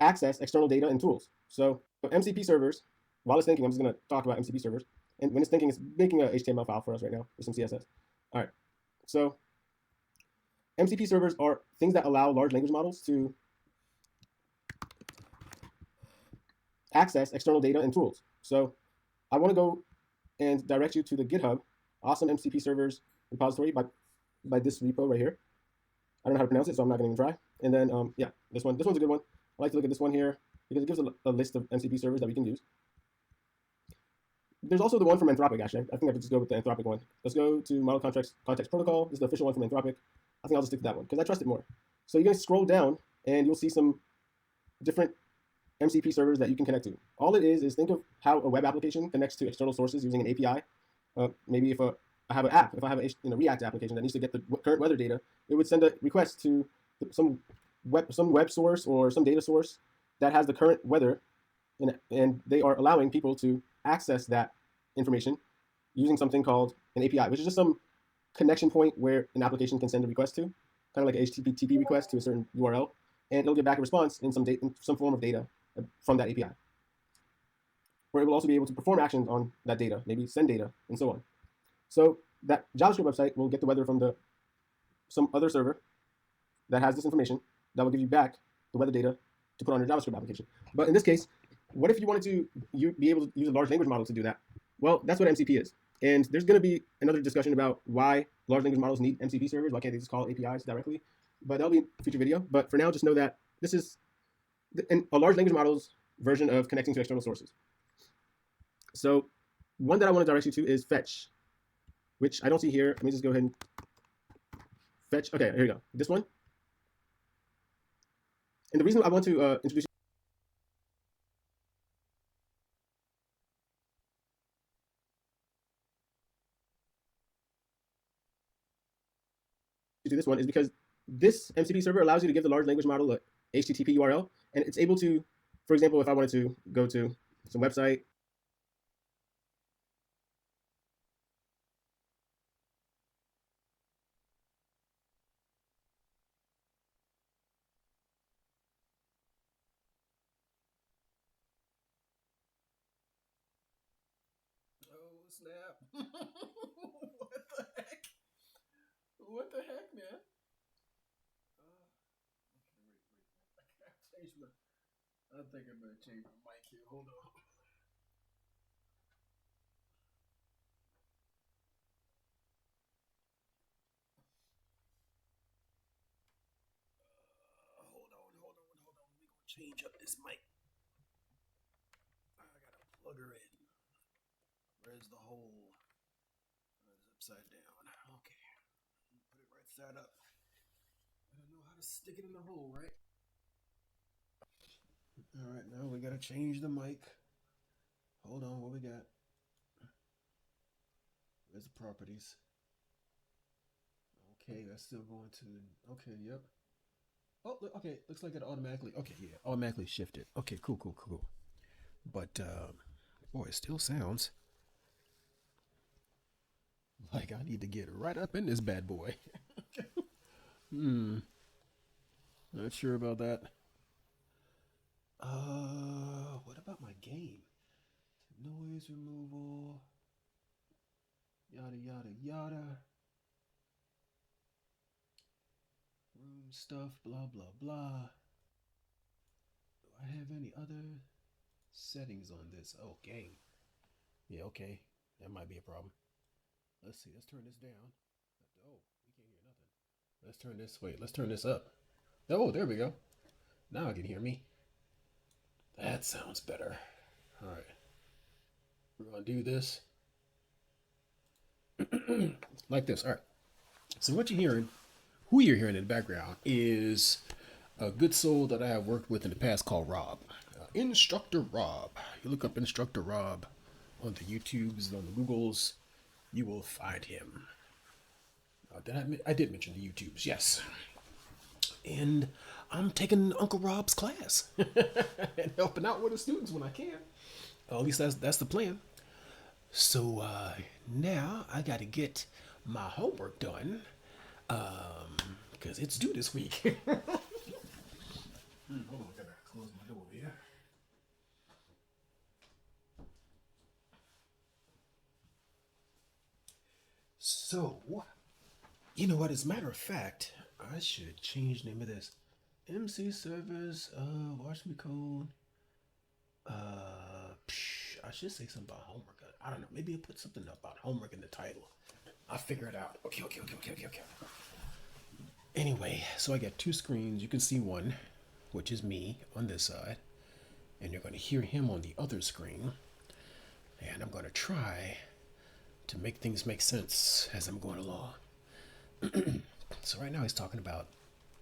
access external data and tools. So MCP servers, while it's thinking, I'm just going to talk about MCP servers. And when it's thinking, it's making a HTML file for us right now with some CSS. All right. So MCP servers are things that allow large language models to access external data and tools. So I want to go and direct you to the GitHub awesome MCP servers repository by this repo right here. I don't know how to pronounce it, so I'm not going to even try. And then, yeah, this one's a good one. I like to look at this one here because it gives a list of MCP servers that we can use. There's also the one from Anthropic, actually. I think I could just go with the Anthropic one. Let's go to Model Context Protocol. This is the official one from Anthropic. I think I'll just stick to that one because I trust it more. So you're going to scroll down, and you'll see some different MCP servers that you can connect to. All it is think of how a web application connects to external sources using an API. Maybe if I have an app, if I have a React application that needs to get the current weather data, it would send a request to some web source or some data source that has the current weather, and they are allowing people to access that information using something called an API, which is just some connection point where an application can send a request to, kind of like an HTTP request to a certain URL, and it'll get back a response in some form of data from that API. Where it will also be able to perform actions on that data, maybe send data, and so on. So that JavaScript website will get the weather from some other server that has this information that will give you back the weather data to put on your JavaScript application. But in this case, what if you wanted to be able to use a large language model to do that? Well, that's what MCP is. And there's going to be another discussion about why large language models need MCP servers. Why can't they just call APIs directly? But that'll be a future video. But for now, just know that this is a large language model's version of connecting to external sources. So one that I want to direct you to is Fetch, which I don't see here. Let me just go ahead and Fetch. Okay, here we go. This one. And the reason I want to introduce you to this one is because this MCP server allows you to give the large language model a HTTP URL, and it's able to, for example, if I wanted to go to some website, Oh snap! What the heck? What the heck, man? Okay, wait. I can't change my. I think I better change my mic here. Hold on. Hold on. We gonna change up this mic. I gotta plug her in. Where's the hole? It's upside down. Okay. Put it right side up. I don't know how to stick it in the hole, right? All right, now we gotta change the mic. Hold on, what we got? Where's the properties? Okay, that's still going to. Okay, yep. Oh, okay. Looks like it automatically. Okay, yeah, automatically shifted. Okay, cool. But boy, it still sounds like I need to get right up in this bad boy. Hmm. Not sure about that. What about my game? Noise removal. Yada. Room stuff. Blah. Do I have any other settings on this? Oh, game. Yeah, okay. That might be a problem. Let's see. Let's turn this down. Oh, we can't hear nothing. Let's turn this. Wait, let's turn this up. Oh, there we go. Now I can hear me. That sounds better. All right. We're going to do this like this. All right. So, what you're hearing, who you're hearing in the background, is a good soul that I have worked with in the past called Rob. Instructor Rob. You look up Instructor Rob on the YouTubes and on the Googles, you will find him. I did mention the YouTubes, yes. And I'm taking Uncle Rob's class and helping out with the students when I can. At least that's the plan. So now I got to get my homework done because it's due this week. Hold on, I gotta close my door here. So, you know what? As a matter of fact, I should change the name of this. MC servers, watch me code. I should say something about homework. I don't know. Maybe I'll put something about homework in the title. I'll figure it out. Okay. Anyway, so I got two screens. You can see one, which is me on this side, and you're going to hear him on the other screen. And I'm going to try to make things make sense as I'm going along. So right now he's talking about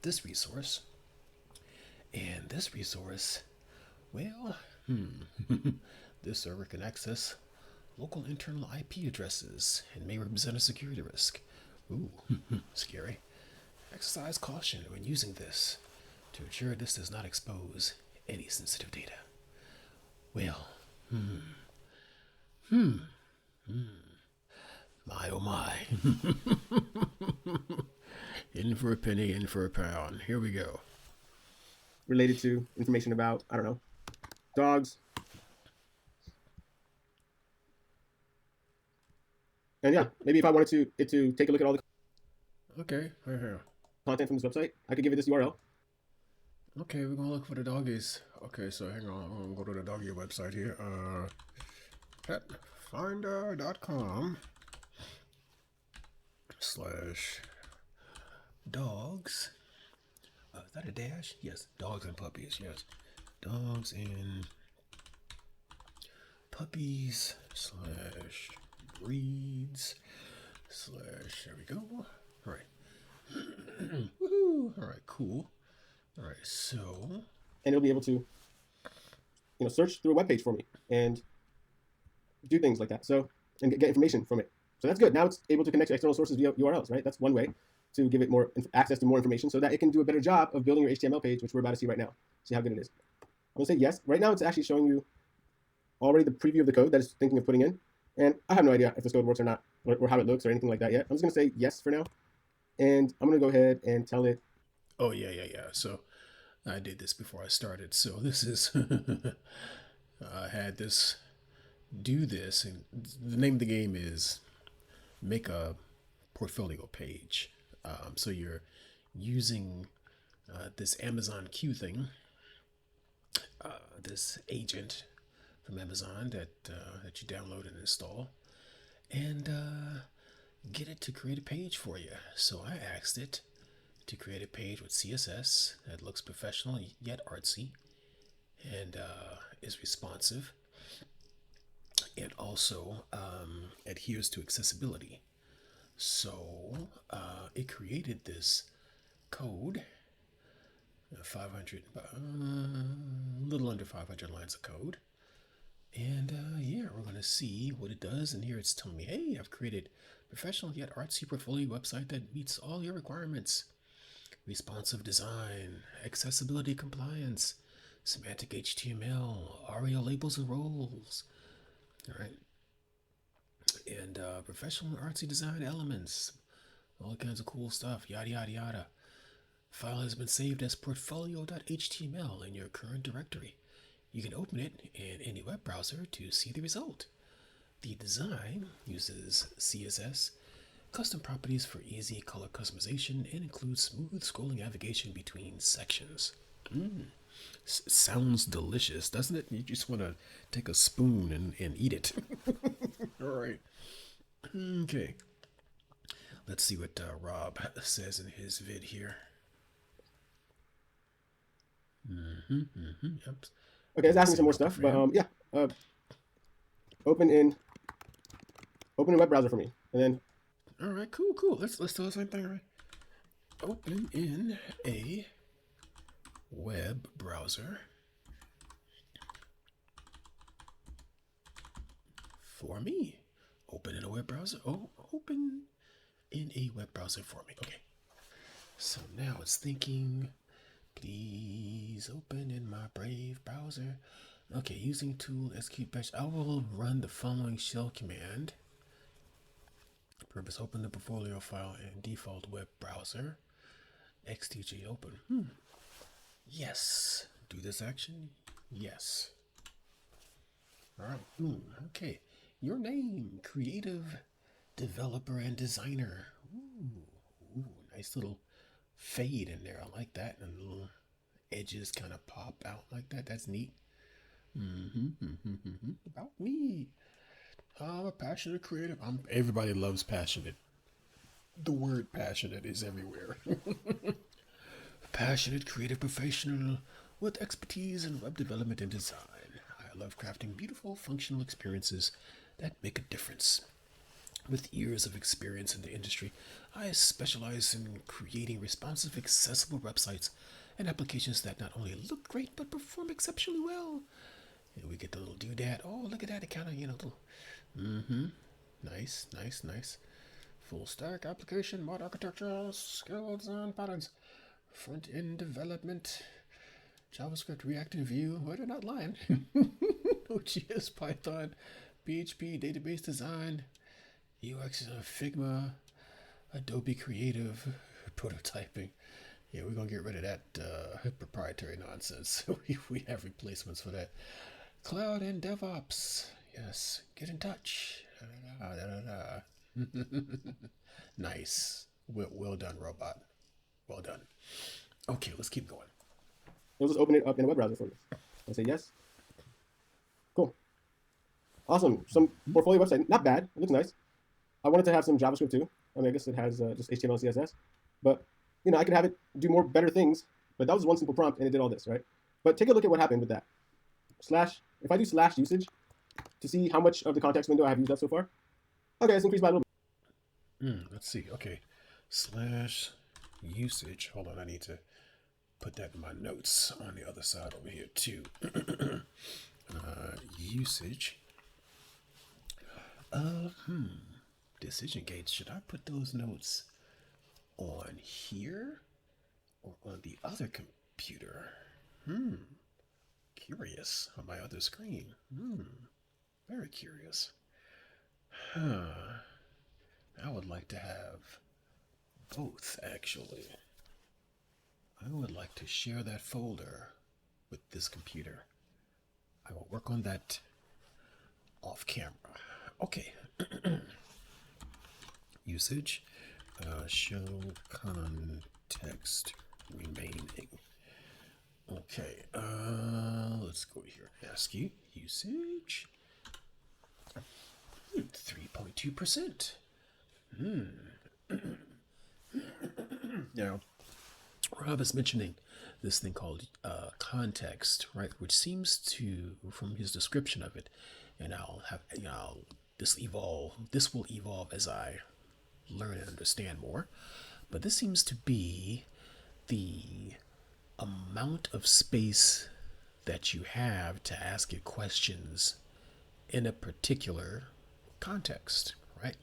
this resource. And this resource, well, this server can access local internal IP addresses and may represent a security risk. Ooh, scary. Exercise caution when using this to ensure this does not expose any sensitive data. Well, my oh my. In for a penny, in for a pound. Here we go. Related to information about, I don't know, dogs. And yeah, maybe if I wanted to take a look at all the Okay, right here. content from this website, I could give it this URL. Okay, we're gonna look for the doggies. Okay, so hang on, I'm gonna go to the doggy website here. petfinder.com/dogs. Is that a dash? Yes, dogs and puppies. Yes, dogs and puppies /breeds/ there we go. All right. Woohoo! All right, cool. All right, so And it'll be able to, search through a web page for me and do things like that. So, and get information from it. So that's good. Now it's able to connect to external sources via URLs, right? That's one way to give it more access to more information so that it can do a better job of building your HTML page, which we're about to see right now. See how good it is. I'm gonna say yes. Right now it's actually showing you already the preview of the code that it's thinking of putting in. And I have no idea if this code works or not, or how it looks or anything like that yet. I'm just gonna say yes for now. And I'm gonna go ahead and tell it. Oh yeah. So I did this before I started. So this is I had this do this, and the name of the game is make a portfolio page. So you're using this Amazon Q thing, this agent from Amazon that you download and install, and get it to create a page for you. So I asked it to create a page with CSS that looks professional yet artsy, and is responsive, and also adheres to accessibility. So it created this code, 500, a little under 500 lines of code. And yeah, we're going to see what it does. And here it's telling me, hey, I've created professional yet artsy portfolio website that meets all your requirements. Responsive design, accessibility compliance, semantic HTML, ARIA labels and roles. All right. And professional artsy design elements, all kinds of cool stuff, yada, yada, yada. File has been saved as portfolio.html in your current directory. You can open it in any web browser to see the result. The design uses CSS, custom properties for easy color customization, and includes smooth scrolling navigation between sections. Sounds delicious, doesn't it? You just want to take a spoon and eat it. All right. Okay. Let's see what Rob says in his vid here. Yep. Okay, it's asking me some more stuff, but yeah. Open in a web browser for me, and then. All right, cool. Let's do the same thing, right? Open in a web browser for me. Open in a web browser. Oh, open in a web browser for me. Okay. So now it's thinking, please open in my Brave browser. Okay, using tool SQbash. I will run the following shell command. Purpose: open the portfolio file in default web browser. XTG open. Yes, Do this action? Yes. All right. Ooh, okay. Your name, creative developer and designer. Ooh, nice little fade in there. I like that. And little edges kind of pop out like that. That's neat. About me. I'm a passionate creative. Everybody loves passionate. The word passionate is everywhere. Passionate creative professional with expertise in web development and design. I love crafting beautiful, functional experiences that make a difference. With years of experience in the industry, I specialize in creating responsive, accessible websites and applications that not only look great but perform exceptionally well. And we get the little doodad. Oh, look at that! It kind of, nice, nice, nice. Full stack application, mod architecture, skills and patterns, front end development, JavaScript, React, and Vue. Well, they're not lying. Node.js, Python, PHP, database design, UX, Figma, Adobe Creative, prototyping. Yeah, we're gonna get rid of that proprietary nonsense. we have replacements for that. Cloud and DevOps. Yes, get in touch. Nice. Well done, robot. Well done. Okay, let's keep going. It'll just open it up in a web browser for you. I say yes. Cool. Awesome. Some portfolio website. Not bad. It looks nice. I wanted to have some JavaScript too. I mean, I guess it has just HTML and CSS. But, I could have it do more better things. But that was one simple prompt, and it did all this, right? But take a look at what happened with that. If I do / usage to see how much of the context window I have used up so far. Okay, it's increased by a little bit. Let's see. Okay. / usage. Hold on, I need to put that in my notes on the other side over here too. Usage. Decision gates. Should I put those notes on here or on the other computer? Curious. On my other screen. Very curious. I would like to have both, actually. I would like to share that folder with this computer. I will work on that off camera. Okay. Usage. Show context remaining. Okay. Let's go here. ASCII. Usage. 3.2%. Now, Rob is mentioning this thing called context, right? Which seems to, from his description of it, and this will evolve as I learn and understand more. But this seems to be the amount of space that you have to ask it questions in a particular context, right?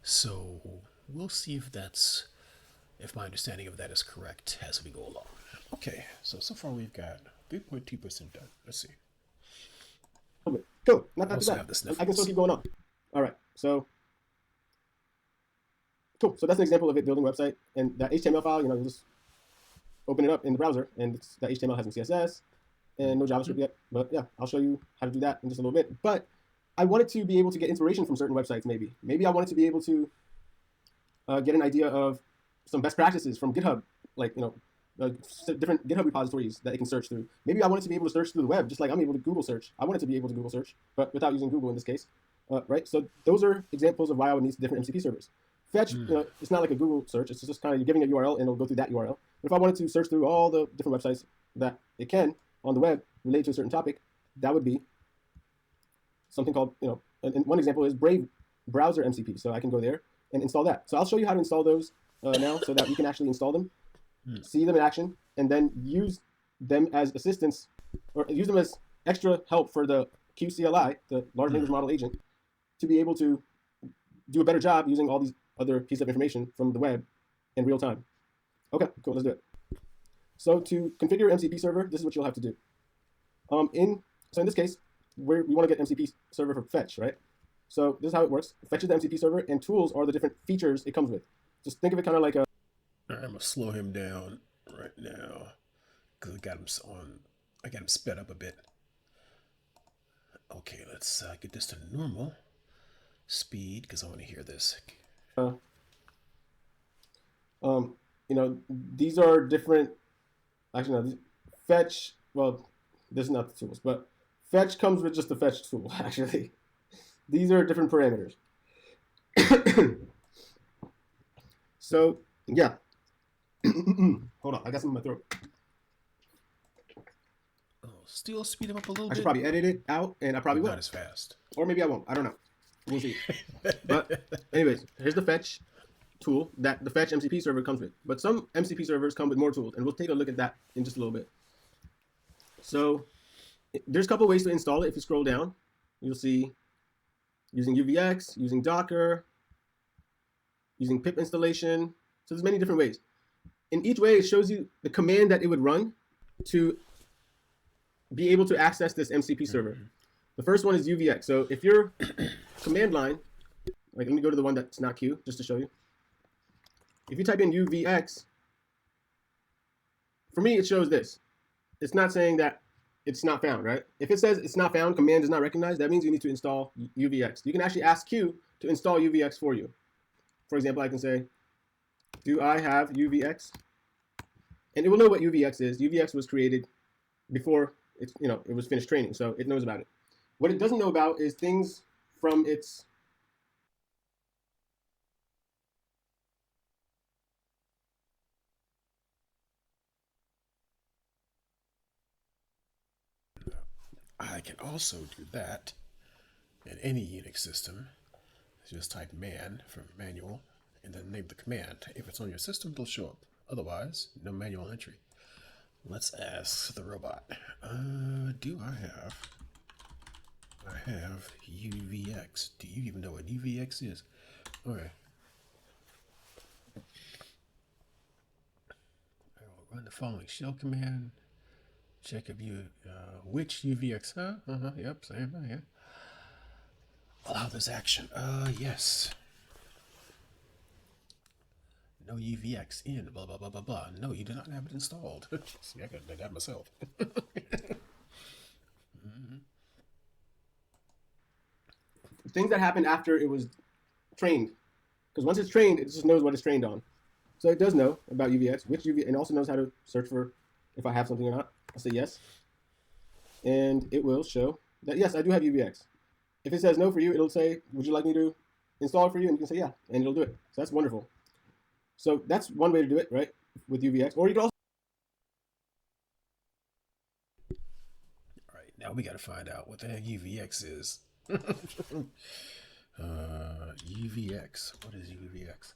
So we'll see if my understanding of that is correct as we go along. Okay, so far we've got 3.2% done. Let's see. Okay, cool. Not Also bad. have the sniffles. I can still keep going on. All right, so cool. So that's an example of it building a website, and that HTML file, you just open it up in the browser, and that HTML has some CSS and no JavaScript yet. But yeah, I'll show you how to do that in just a little bit. But I wanted to be able to get inspiration from certain websites. Maybe I wanted to be able to get an idea of some best practices from GitHub, like different GitHub repositories that it can search through. Maybe I wanted to be able to search through the web, just like I'm able to Google search. I wanted to be able to Google search, but without using Google in this case, right? So those are examples of why I would need different MCP servers. Fetch, it's not like a Google search. It's just kind of you're giving a URL and it'll go through that URL. But if I wanted to search through all the different websites that it can on the web related to a certain topic, that would be something called, and one example is Brave browser MCP. So I can go there and install that. So I'll show you how to install those now so that you can actually install them, see them in action, and then use them as assistance or use them as extra help for the QCLI, the large language model agent, to be able to do a better job using all these other pieces of information from the web in real time. Okay, cool, let's do it. So to configure your MCP server, this is what you'll have to do. In this case, we want to get MCP server for fetch, right? So this is how it works. Fetch is the MCP server, and tools are the different features it comes with. Just think of it kind of like a... I'm going to slow him down right now. because I got him sped up a bit. Okay, let's get this to normal speed because I want to hear this. Uh, you know, these are different. Actually, no, fetch. Well, this is not the tools, but fetch comes with just the fetch tool. Actually, these are different parameters. So yeah. Hold on, I got something in my throat. Oh, still speed him up a little I bit. should probably edit it out, and I probably will. Not as fast. Or maybe I won't. I don't know. We'll see. But anyways, here's the fetch tool that the fetch MCP server comes with. But some MCP servers come with more tools, and we'll take a look at that in just a little bit. So there's a couple ways to install it. If you scroll down, you'll see using UVX, using Docker, using pip installation. So there's many different ways. In each way, it shows you the command that it would run to be able to access this MCP server. The first one is UVX. So if your command line, like let me go to the one that's not Q just to show you. If you type in UVX, for me, it shows this. It's not saying that it's not found, right? If it says it's not found, command is not recognized, that means you need to install UVX. You can actually ask Q to install UVX for you. For example, I can say, do I have UVX? And it will know what UVX is. UVX was created before it was finished training, so it knows about it. What it doesn't know about is things from its I can also do that in any Unix system. Just type man from manual and then name the command. If it's on your system, it'll show up. Otherwise, no manual entry. Let's ask the robot. Do I have UVX. Do you even know what UVX is? Okay. I will run the following shell command. Check if you, which UVX, yep, same, yeah. Allow this action, yes. No UVX in, blah, blah, blah, blah, blah. No, you do not have it installed. See, I could have done that myself. Things that happen after it was trained. Because once it's trained, it just knows what it's trained on. So it does know about UVX, which UV, and also knows how to search for if I have something or not. I'll say yes. And it will show that, yes, I do have UVX. If it says no for you, it'll say, would you like me to install it for you? And you can say, yeah, and it'll do it. So that's wonderful. So that's one way to do it, right, with UVX. Or you can also... All right, now we got to find out what the heck UVX is. UVX. What is UVX?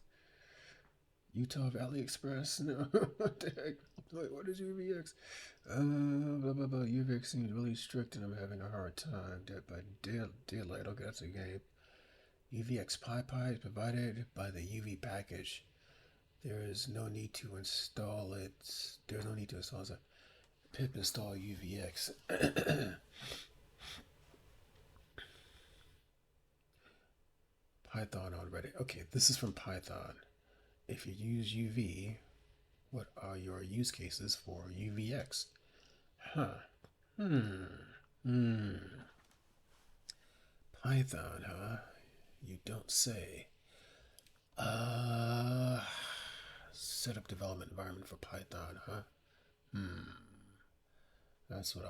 Utah Valley Express? No, what the heck? Wait, what is UVX? Blah, blah, blah. UVX seems really strict and I'm having a hard time. Dead by daylight. Okay, that's a game. UVX PyPy is provided by the UV package. There is no need to install it. There's no need to install it. Pip install UVX. Python on Reddit. Okay, this is from Python. If you use UV, what are your use cases for UVX? Python, huh? You don't say. Set up development environment for Python, huh? That's what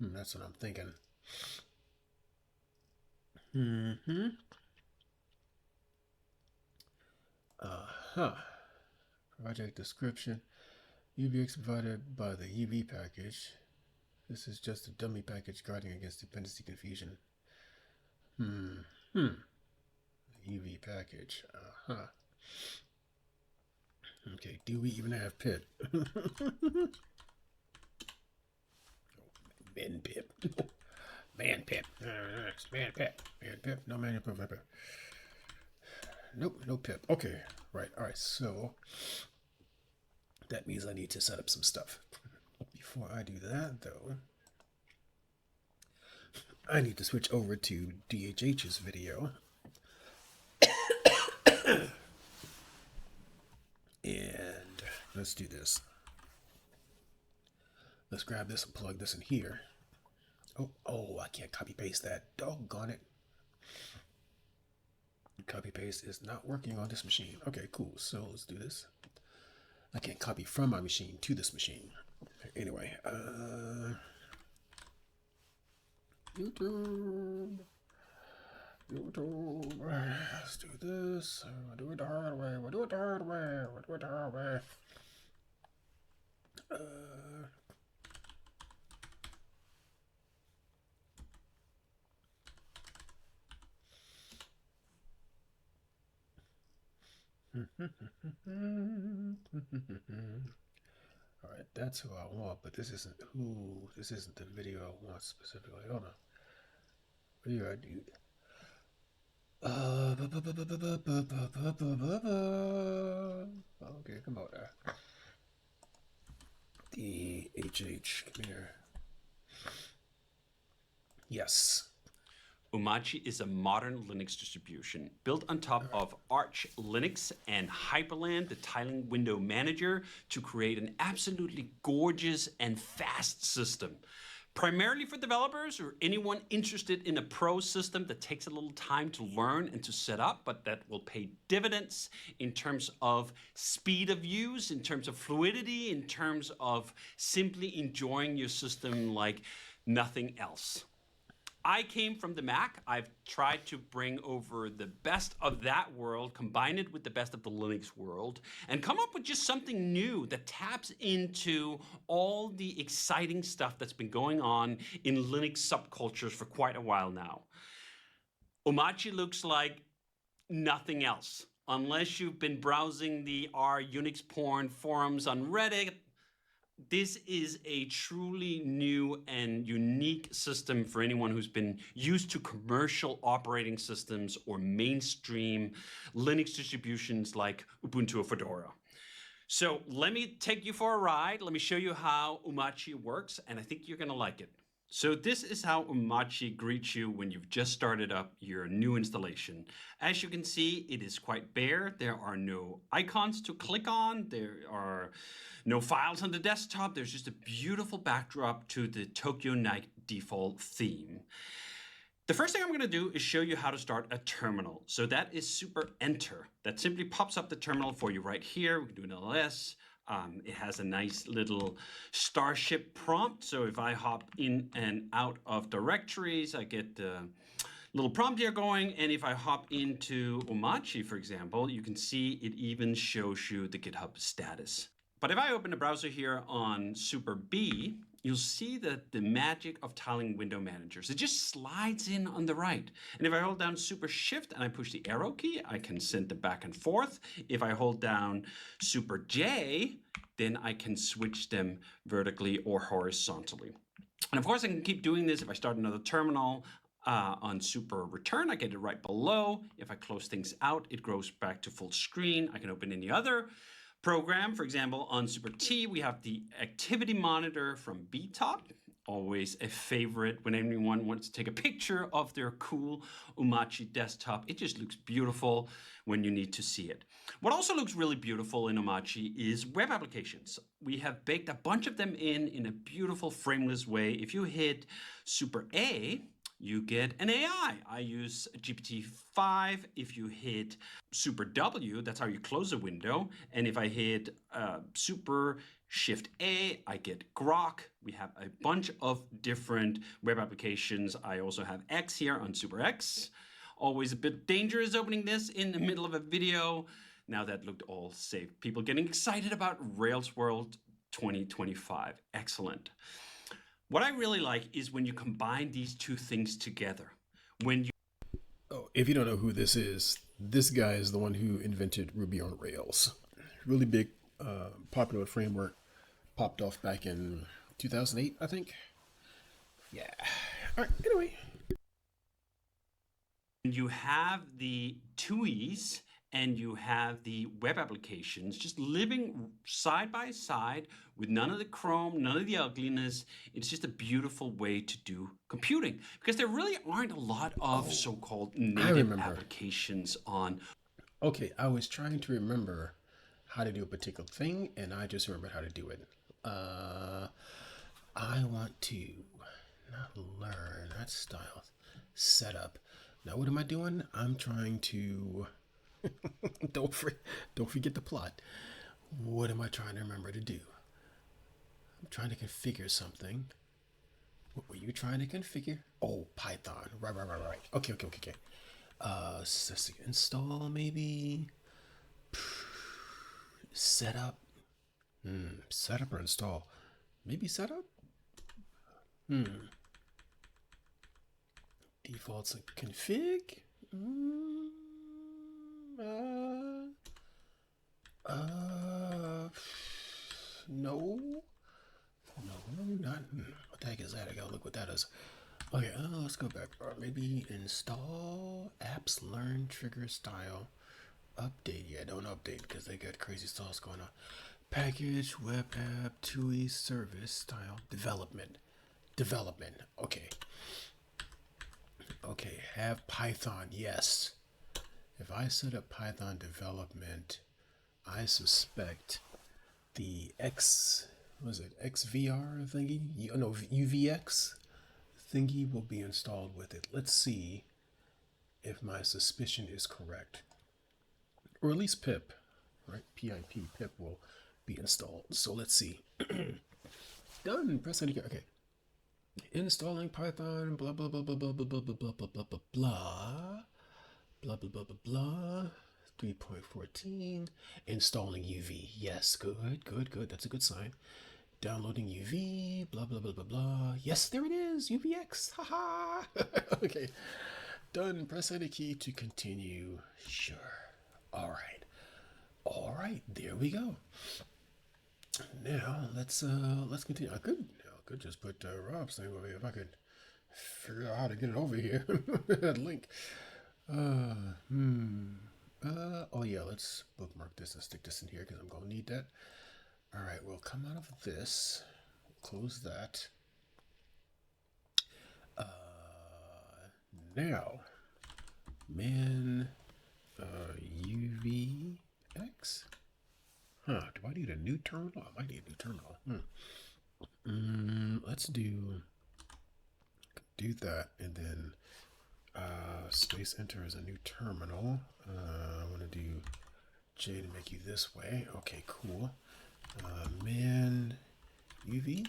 I'm thinking. Project description. UVX provided by the UV package. This is just a dummy package guarding against dependency confusion. UV package. Okay, do we even have pip? Man pip. Man pip. Man pip. Man pip. No man pip. Nope, no pip. Okay, right. All right, so that means I need to set up some stuff. Before I do that, though, I need to switch over to DHH's video. And let's do this. Let's grab this and plug this in here. Oh, I can't copy paste that. Doggone it. Copy paste is not working on this machine. Okay, cool. So let's do this. I can't copy from my machine to this machine. Anyway, YouTube. Let's do this. We'll do it the hard way. We'll do it the hard way. We'll do it the hard way. All right, that's who I want, but this isn't the video I want specifically. Hold on. What do I do? Okay, come on there. The HH, come here. Yes. Umachi is a modern Linux distribution built on top of Arch Linux and Hyprland, the tiling window manager, to create an absolutely gorgeous and fast system. Primarily for developers or anyone interested in a pro system that takes a little time to learn and to set up, but that will pay dividends in terms of speed of use, in terms of fluidity, in terms of simply enjoying your system like nothing else. I came from the Mac. I've tried to bring over the best of that world, combine it with the best of the Linux world, and come up with just something new that taps into all the exciting stuff that's been going on in Linux subcultures for quite a while now. Umachi looks like nothing else. Unless you've been browsing the R Unix porn forums on Reddit, this is a truly new and unique system for anyone who's been used to commercial operating systems or mainstream Linux distributions like Ubuntu or Fedora. So let me take you for a ride. Let me show you how Umachi works, and I think you're going to like it. So this is how Umachi greets you when you've just started up your new installation. As you can see, it is quite bare. There are no icons to click on. There are no files on the desktop. There's just a beautiful backdrop to the Tokyo Night default theme. The first thing I'm going to do is show you how to start a terminal. So that is Super Enter. That simply pops up the terminal for you right here. We can do an LS. It has a nice little starship prompt. So if I hop in and out of directories, I get a little prompt here going. And if I hop into Umachi, for example, you can see it even shows you the GitHub status. But if I open a browser here on Super B, you'll see that the magic of tiling window managers, it just slides in on the right. And if I hold down Super Shift and I push the arrow key, I can send them back and forth. If I hold down Super J, then I can switch them vertically or horizontally. And of course, I can keep doing this. If I start another terminal on Super Return, I get it right below. If I close things out, it goes back to full screen. I can open any other program. For example, on Super T, we have the activity monitor from BTOP. Always a favorite when anyone wants to take a picture of their cool Umachi desktop. It just looks beautiful when you need to see it. What also looks really beautiful in Umachi is web applications. We have baked a bunch of them in a beautiful frameless way. If you hit Super A, you get an AI. I use GPT-5. If you hit Super W, that's how you close a window. And if I hit Super Shift A, I get Grok. We have a bunch of different web applications. I also have X here on Super X. Always a bit dangerous opening this in the middle of a video. Now that looked all safe. People getting excited about Rails World 2025. Excellent. What I really like is when you combine these two things together. Oh, if you don't know who this guy is the one who invented Ruby on Rails. Really big, popular framework. Popped off back in 2008, I think. Yeah. All right, anyway. You have the TUIs and you have the web applications just living side by side with none of the chrome, none of the ugliness. It's just a beautiful way to do computing because there really aren't a lot of so-called native applications on. Okay, I was trying to remember how to do a particular thing and I just remembered how to do it. I want to not learn, not style, setup. Now what am I doing? I'm trying to don't don't forget the plot. What am I trying to remember to do? I'm trying to configure something. What were you trying to configure? Oh, Python. Right. Okay. So let's see. Install maybe. Setup. Setup or install? Maybe setup? Defaults and config? No. No, not. What the heck is that? I gotta look what that is. Okay, let's go back. Maybe install apps, learn, trigger, style, update. Yeah, don't update because they got crazy styles going on. Package, web app, TUI, service, style, development. Okay. Okay, have Python. Yes. If I set up Python development, I suspect the XVR thingy? No, UVX thingy will be installed with it. Let's see if my suspicion is correct. Or at least pip, right? Pip will be installed. So let's see. Done. Press enter. Okay. Installing Python, blah blah blah blah blah blah blah blah blah blah blah blah blah blah blah 3.14. Installing UV. Yes, good. That's a good sign. Downloading UV, blah blah blah blah blah. Yes, there it is, UVX. Haha. Okay. Done. Press any key to continue. Sure. All right. There we go. Now let's continue. I could just put Rob's thing over here if I could figure out how to get it over here. That link. Oh yeah, let's bookmark this and stick this in here because I'm gonna need that. All right, we'll come out of this, close that. Now, man, UVX. Huh? Do I need a new terminal? I might need a new terminal. Let's do that, and then space enter as a new terminal. I want to do J to make you this way. Okay, cool. Man, UV.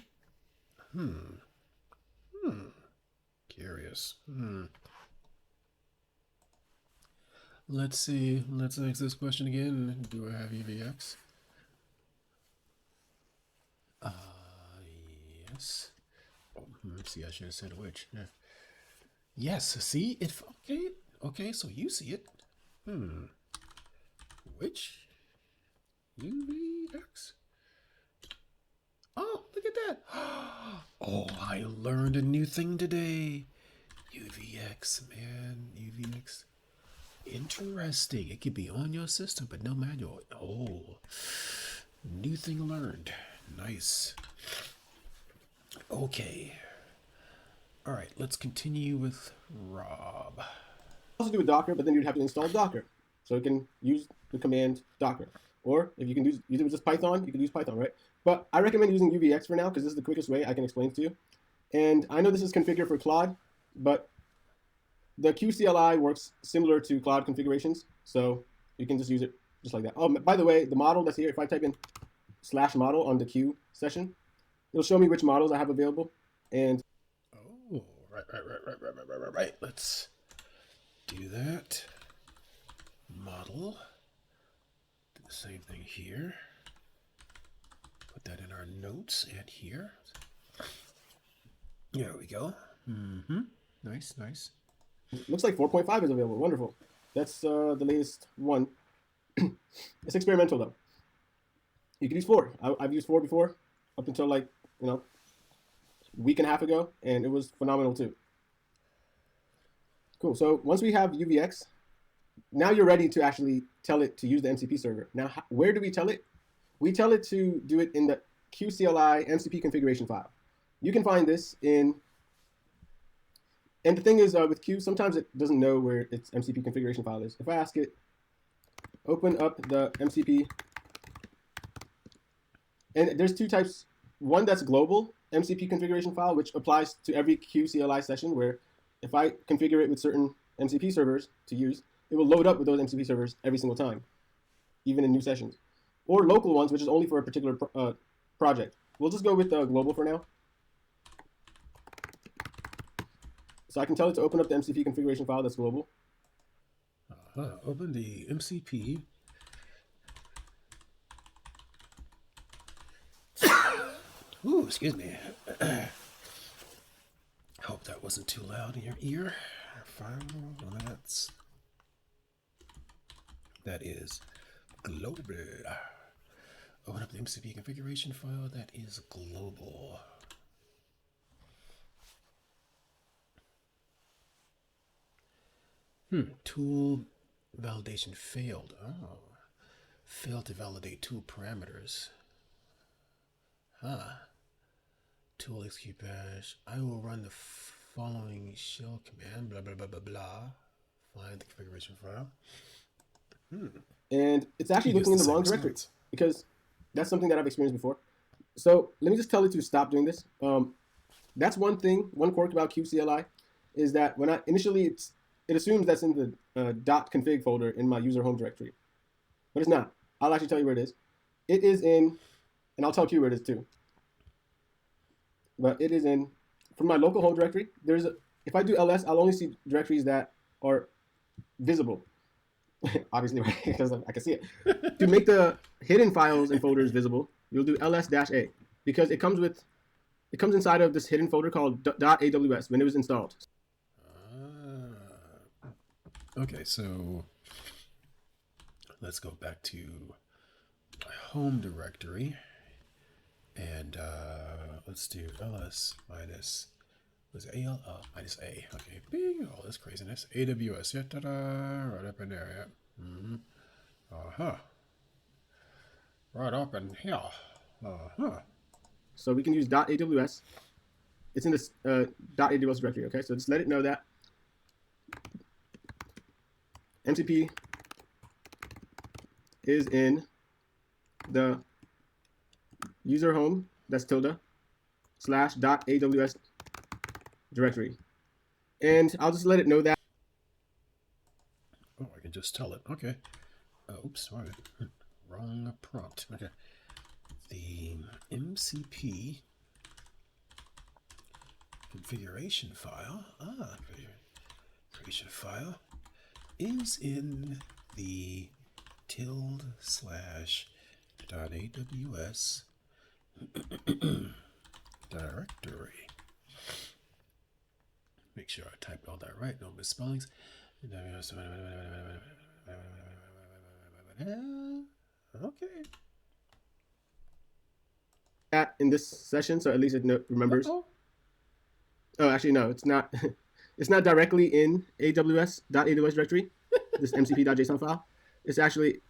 Curious. Let's see. Let's ask this question again. Do I have UVX? Yes. Oh, see, I should have said which. Yeah. Yes. See it. Okay. So you see it. Which UVX? Oh, look at that. Oh, I learned a new thing today. UVX, man. UVX. Interesting. It could be on your system, but no manual. Oh, new thing learned. Nice. Okay. All right, let's continue with Rob. Also do with Docker, but then you'd have to install Docker. So you can use the command Docker. Or if you can use it with just Python, you can use Python, right? But I recommend using UVX for now because this is the quickest way I can explain it to you. And I know this is configured for Claude, but the QCLI works similar to Claude configurations. So you can just use it just like that. Oh, by the way, the model that's here, if I type in /model on the Q session, it'll show me which models I have available. And oh, right. Let's do that. Model. Do the same thing here. Put that in our notes and here. There we go. Nice. Looks like 4.5 is available. Wonderful. That's the latest one. It's experimental though. You can use 4. I've used 4 before, up until like, a week and a half ago, and it was phenomenal too. Cool. So once we have UVX, now you're ready to actually tell it to use the MCP server. Now, where do we tell it? We tell it to do it in the QCLI MCP configuration file. You can find this in, and the thing is with Q, sometimes it doesn't know where its MCP configuration file is. If I ask it, open up the MCP, and there's two types one that's global MCP configuration file, which applies to every QCLI session, where if I configure it with certain MCP servers to use, it will load up with those MCP servers every single time, even in new sessions. Or local ones, which is only for a particular project. We'll just go with global for now. So I can tell it to open up the MCP configuration file that's global. Open the MCP. Ooh, excuse me. Hope that wasn't too loud in your ear. That is global. Open up the MCP configuration file that is global. Tool validation failed. Oh, failed to validate tool parameters. Tool execute bash. I will run the following shell command. Blah blah blah blah blah. Find the configuration file. And it's actually looking in the wrong directory, because that's something that I've experienced before. So let me just tell it to stop doing this. That's one thing, one quirk about QCLI, is that when I initially it assumes that's in the .config folder in my user home directory, but it's not. I'll actually tell you where it is. It is in, and I'll tell you where it is too. But it is in, from my local home directory. If I do ls, I'll only see directories that are visible. Obviously, right? Because I can see it. To make the hidden files and folders visible, you'll do ls-a, because it comes inside of this hidden folder called .aws when it was installed. Okay, so let's go back to my home directory, and let's do ls minus, was it al minus a? Okay, bing, all this craziness. AWS, yeah, ta-da, right up in there, yeah. Right up in here. So we can use .aws. It's in this .aws directory, okay? So just let it know that MCP is in the user home, that's tilde, /.aws directory. And I'll just let it know that. Oh, I can just tell it. Okay. Oops, sorry. Wrong prompt. Okay. The MCP configuration file. Configuration file is in the /.aws directory. Make sure I typed all that right, no misspellings. Okay. That in this session, so at least it remembers. Oh, actually, no, it's not. It's not directly in aws.aws directory, this mcp.json file. It's actually a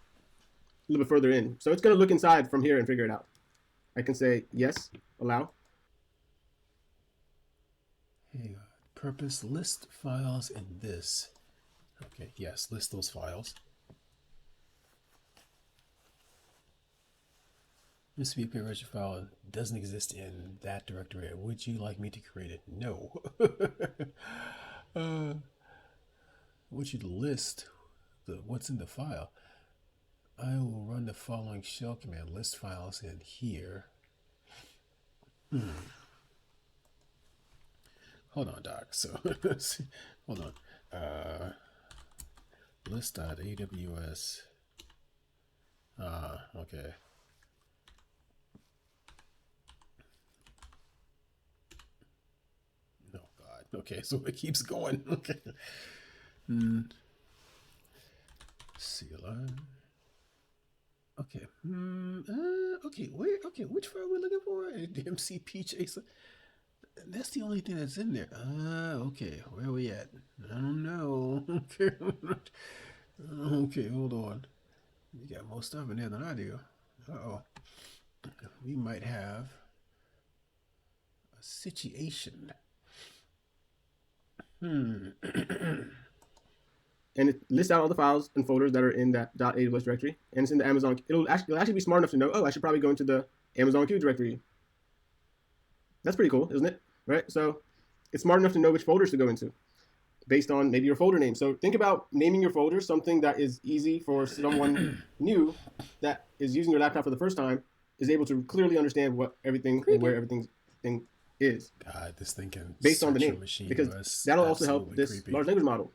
little bit further in. So it's going to look inside from here and figure it out. I can say yes, allow. Hey, purpose list files in this. Okay, yes, list those files. This configuration file doesn't exist in that directory. Would you like me to create it? No. I want you to list what's in the file. I will run the following shell command, list files in here. Hold on, Doc. So, hold on. List.aws. Okay. Oh, God. Okay, so it keeps going. Okay. CLI. Okay. Okay. Wait. Okay. Which file are we looking for? MCP JSON. That's the only thing that's in there. Okay. Where are we at? I don't know. Okay. Okay. Hold on. You got more stuff in there than I do. Uh-oh. We might have a situation. And it lists out all the files and folders that are in that .aws directory, and it's in the Amazon. It'll actually be smart enough to know, oh, I should probably go into the Amazon Q directory. That's pretty cool, isn't it? Right? So it's smart enough to know which folders to go into based on maybe your folder name. So think about naming your folders something that is easy for someone new that is using your laptop for the first time, is able to clearly understand what everything and where everything is God, this thing can based on the search your name, machine because was that'll also help absolutely this creepy. large language model.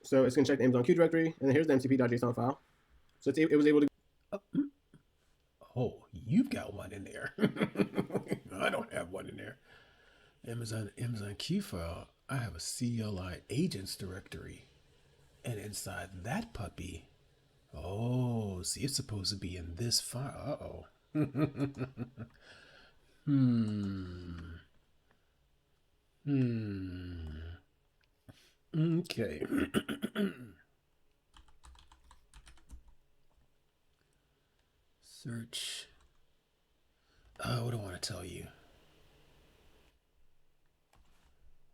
So it's going to check the Amazon Q directory, and then here's the mcp.json file. So it was able to. Oh, you've got one in there. I don't have one in there. Amazon Q file. I have a CLI agents directory, and inside that puppy, oh, see, it's supposed to be in this file. Uh oh. Okay. Search. What do I want to tell you?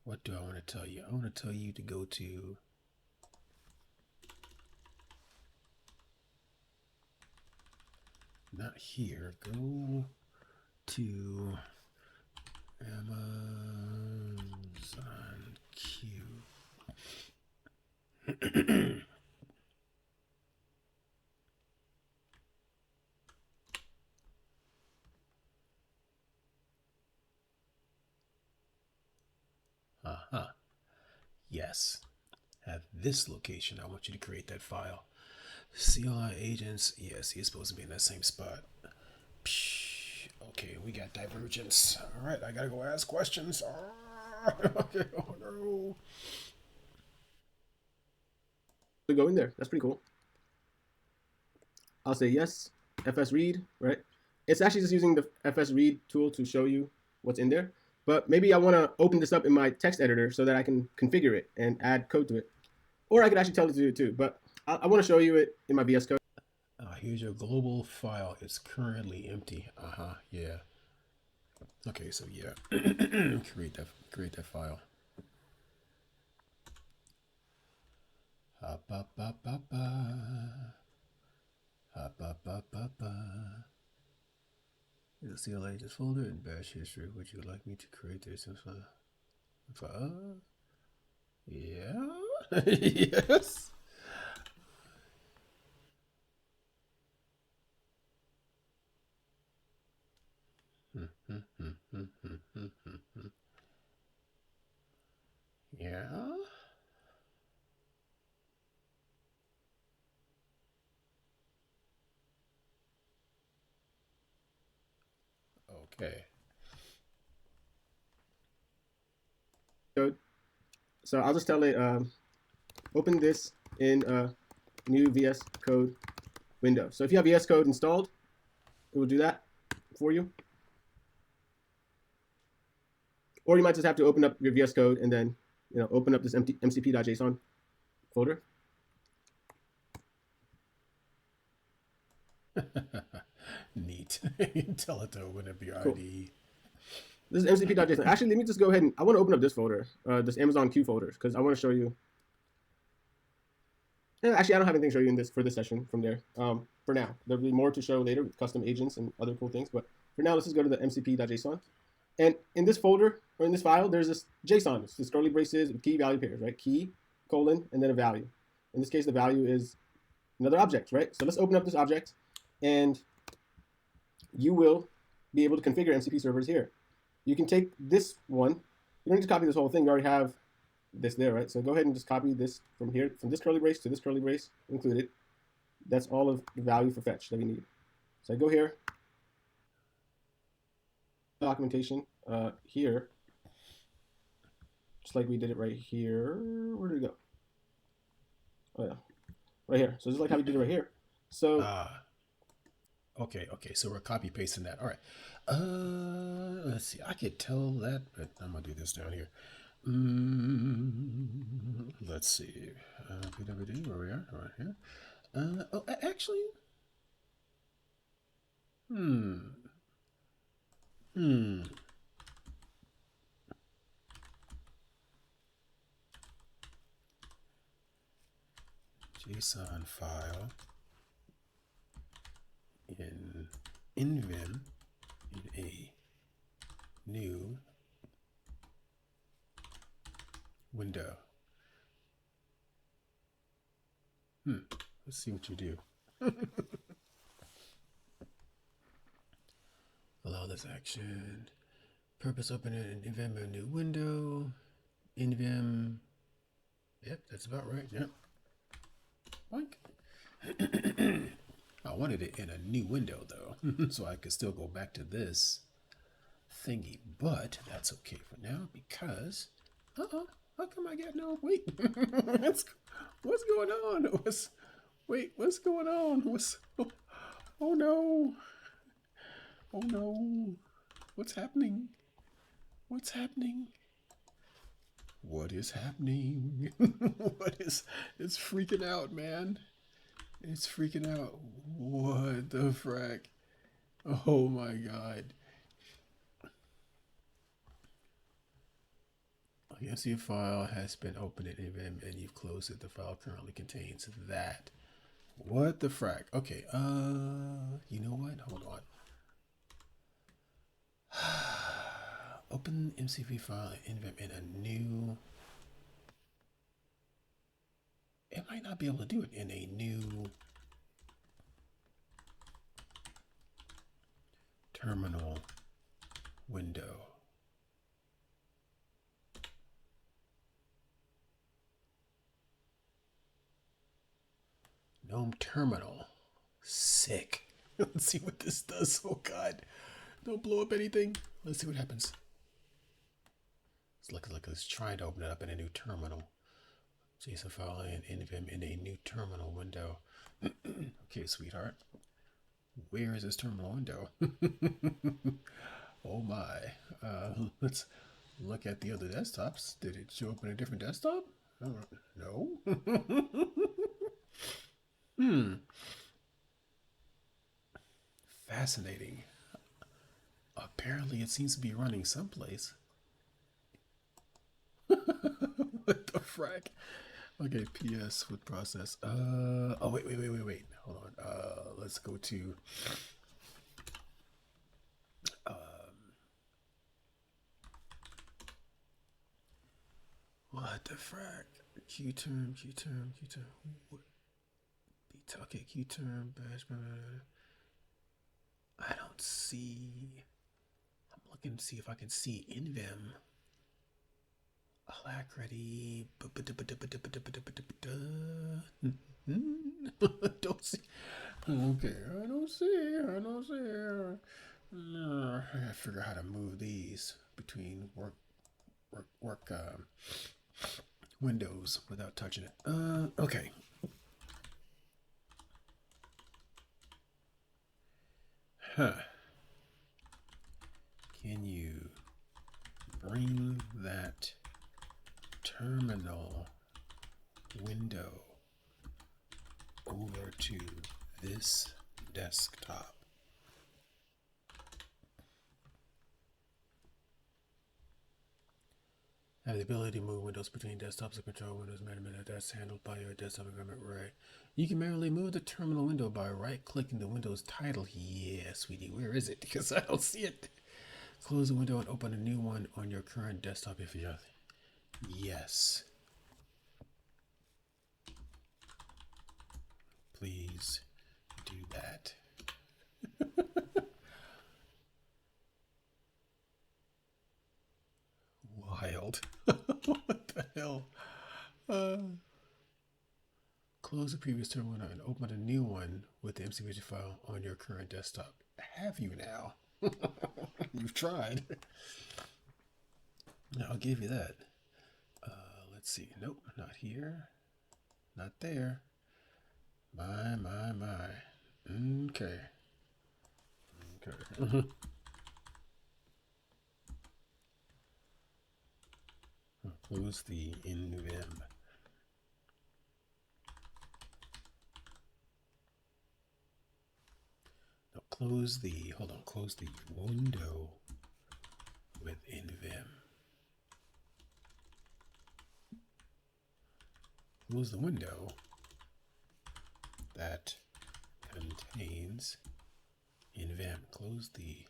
What do I want to tell you? I want to tell you to go to not here. Go to Amazon Q. Uh-huh. Yes. At this location, I want you to create that file. CLI agents. Yes, he's supposed to be in that same spot. Psh, okay, we got divergence. All right, I gotta go ask questions. Okay, oh no. Go in there. That's pretty cool. I'll say yes, fsread, right? It's actually just using the fsread tool to show you what's in there. But maybe I want to open this up in my text editor so that I can configure it and add code to it. Or I could actually tell it to do it too. But I want to show you it in my VS Code. Here's your global file. It's currently empty. Yeah. Okay, so yeah, create that file. You'll see a latest folder in bash history. Would you like me to create this file? Yeah. Yes. Yeah. Okay. Code. So I'll just tell it, open this in a new VS Code window. So if you have VS Code installed, it will do that for you. Or you might just have to open up your VS Code and then, open up this mcp.json folder. Neat. Tell it to open up your Cool. IDE. This is mcp.json. Actually, let me just go ahead and I want to open up this folder, this Amazon Q folder, because I want to show you. Actually, I don't have anything to show you for this session from there. For now, there'll be more to show later with custom agents and other cool things. But for now, let's just go to the mcp.json. And in this folder, or in this file, there's this JSON. It's this curly braces with key value pairs, right? Key, colon, and then a value. In this case, the value is another object, right? So let's open up this object, and you will be able to configure MCP servers here. You can take this one. You don't need to copy this whole thing. You already have this there, right? So go ahead and just copy this from here, from this curly brace to this curly brace included. That's all of the value for fetch that we need. So I go here, documentation here, just like we did it right here. Where did it go? Oh yeah, right here. So just like how we did it right here. So okay, so we're copy pasting that. All right. Let's see. I could tell that, but I'm gonna do this down here. Let's see. PWD, where we are, right here. Actually. JSON file in Vim in a new window. Let's see what you do. Allow this action. Purpose open an NVM a new window. NVM. Yep, that's about right. Yep. Boink. I wanted it in a new window though, so I could still go back to this thingy, but that's okay for now because, how come I got no, wait, what's going on? What's going on? Oh no, oh no, what's happening? What's happening? What is happening? It's freaking out, man. It's freaking out. What the frack? Oh my god. Yes, your file has been opened in NVM and you've closed it. The file currently contains that. What the frack? Okay, you know what? Hold on. Open MCV file in NVM in a new. It might not be able to do it in a new terminal window. GNOME terminal. Sick. Let's see what this does. Oh god. Don't blow up anything. Let's see what happens. It's like it's trying to open it up in a new terminal. JSON file and NVM in a new terminal window. Okay, sweetheart. Where is this terminal window? Oh my. Let's look at the other desktops. Did it show up in a different desktop? No. Fascinating. Apparently it seems to be running someplace. What the frack? Okay, PS with process. Oh wait. Hold on. Let's go to what the frack? Qterm. Okay, Qterm bash. I don't see. I'm looking to see if I can see NVM. Alacrity. Don't see. Okay, I don't see. I gotta figure out how to move these between work windows without touching it. Okay. Huh. Can you bring that terminal window over to this desktop? Have the ability to move windows between desktops and control windows management. That's handled by your desktop environment, right? You can manually move the terminal window by right-clicking the Windows title. Yeah, sweetie, where is it? Because I don't see it. Close the window and open a new one on your current desktop if you're... Yes. Please do that. Wild. What the hell? Close the previous terminal and open a new one with the MCVG file on your current desktop. Have you now? You've tried. I'll give you that. Let's see. Nope, not here. Not there. My. Okay. Close the NVM. Now close the window with NVM. Close the window that contains NVM. Close the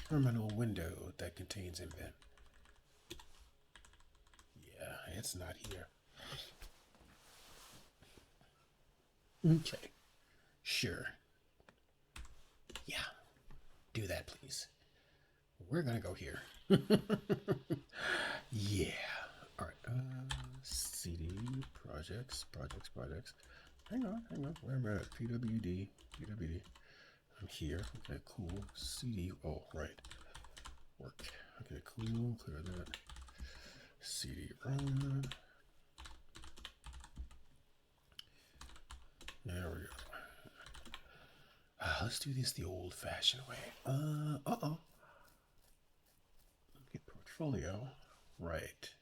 terminal window that contains mvim. Yeah, it's not here. Okay, sure. Yeah, do that, please. We're gonna go here. Yeah. All right. CD projects. Hang on. Where am I at? PWD. I'm here. Okay, cool. CD. Oh, right. Work. Okay, cool. Clear that. CD run. There we go. Let's do this the old-fashioned way. Uh-oh. Get portfolio. Right.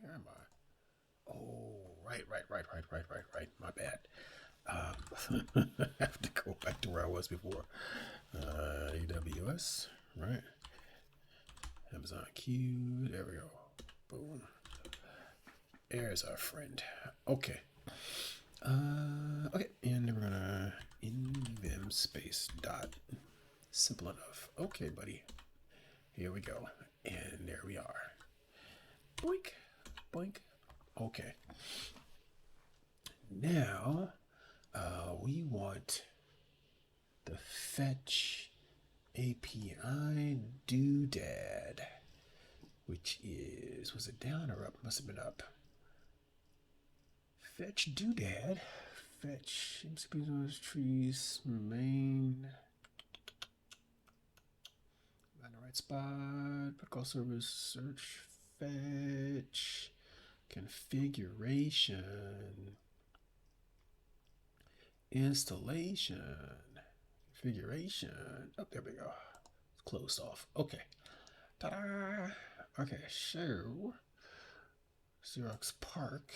Where am I? Oh, right. My bad. I have to go back to where I was before. AWS, right? Amazon Q. There we go. Boom. There's our friend. Okay. Okay, and we're gonna invim space dot. Simple enough. Okay, buddy. Here we go. And there we are. Boink. Boink. Okay. Now, we want the fetch API doodad, which is, was it down or up? Must have been up. Fetch doodad. Fetch MCP trees main. In the right spot. Protocol service search fetch configuration installation configuration. Oh, there we go. It's closed off. Okay. Ta-da! Okay, so Xerox Park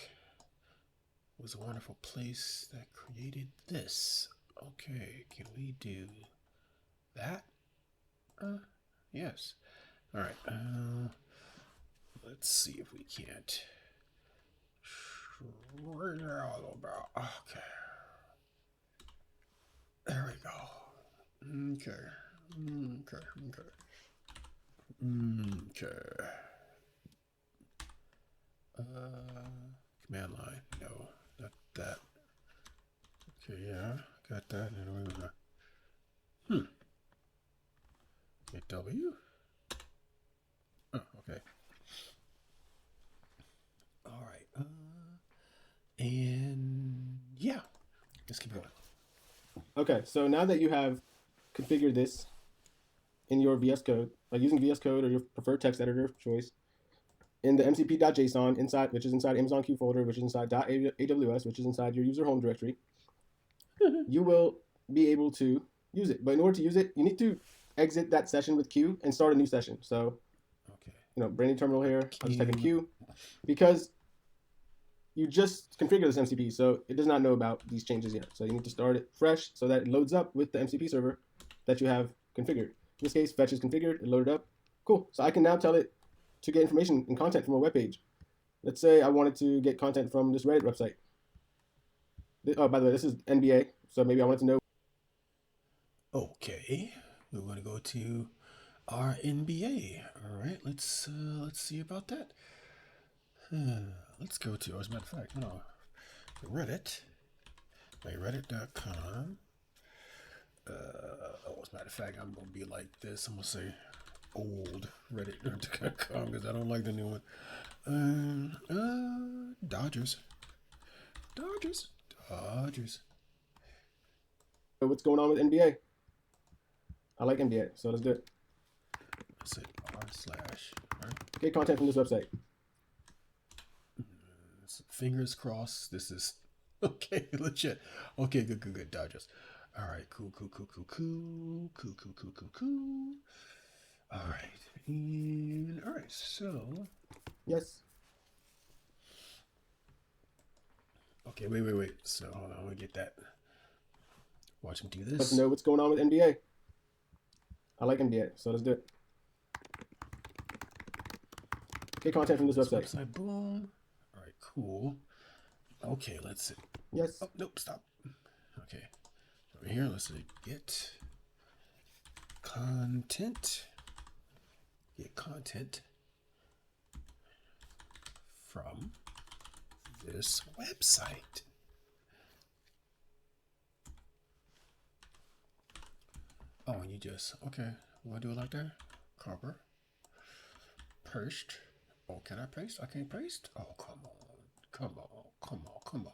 was a wonderful place that created this. Okay, can we do that? Yes. All right. Let's see if we can't. Okay. There we go. Okay. Command line. No, not that. Okay, yeah, got that. Okay, W. Oh, okay. All right. And yeah, let's keep going. Okay, so now that you have configured this in your VS Code, like using VS Code or your preferred text editor of choice, in the mcp.json inside, which is inside Amazon Q folder, which is inside .aws, which is inside your user home directory, you will be able to use it. But in order to use it, you need to exit that session with Q and start a new session. So, okay, Brandy terminal here. I'll just type in Q because you just configured this MCP, so it does not know about these changes yet. So you need to start it fresh so that it loads up with the MCP server that you have configured. In this case, fetch is configured, it loaded up. Cool. So I can now tell it to get information and content from a web page. Let's say I wanted to get content from this Reddit website. Oh, by the way, this is NBA, so maybe I wanted to know. Okay, we're going to go to our NBA. All right, let's see about that. Let's go to, as a matter of fact, Reddit, reddit.com. As a matter of fact, I'm going to be like this. I'm going to say old reddit.com because I don't like the new one. Dodgers. What's going on with NBA? I like NBA, so let's do it. Let's say r/. Right? Get content from this website. Fingers crossed. This is okay. Legit. Okay. Good. Dodgers. All right. Cool. All right. And all right. So. Yes. Okay. Wait. So hold on. I want to get that. Watch him do this. Let's know what's going on with NBA. I like NBA, so let's do it. Get content from this website. Boom. All right. Cool. Okay. Let's see. Yes. Oh, nope. Stop. Okay. Over here. Let's say get content. Get content from this website. Oh, and you just, okay, want to do it like that? Copper. Paste. Oh, can I paste? I can't paste? Oh, come on. Come on. Come on. Come on.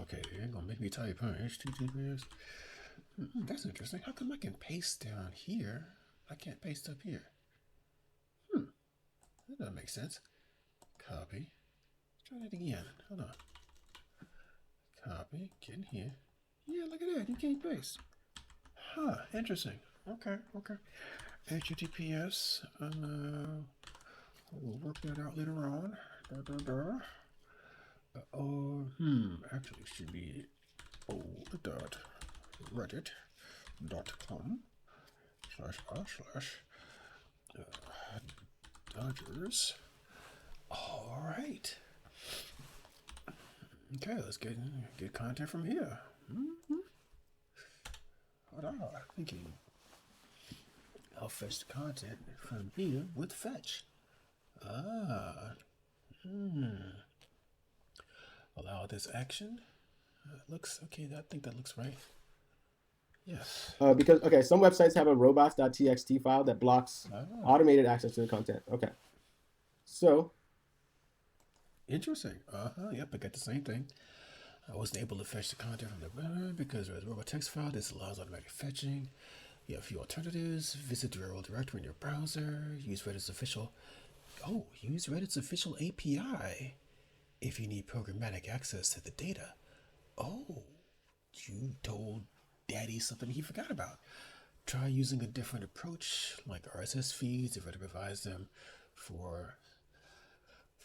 Okay, you ain't gonna make me type, huh? HTTPS. That's interesting. How come I can paste down here? I can't paste up here. That doesn't make sense. Copy. Try that again. Hold on. Copy. Get in here. Yeah, look at that. You can't paste. Huh. Interesting. Okay. Okay. HTTPS. We'll work that out later on. Actually, it should be old.reddit.com/Dodgers. All right. Okay, let's get content from here. Hold on, thinking. I'll fetch the content from here with fetch. Allow this action. Looks okay. I think that looks right. Yes. Because okay, some websites have a robots.txt file that blocks automated access to the content. Okay. So. Interesting. Yep, I got the same thing. I wasn't able to fetch the content from the because there's a robot text file. This allows automatic fetching. You have a few alternatives. Visit the URL directory in your browser. Use Reddit's official. Oh, use Reddit's official API if you need programmatic access to the data. Oh, you told Daddy something he forgot about. Try using a different approach, like RSS feeds, if Reddit provides them for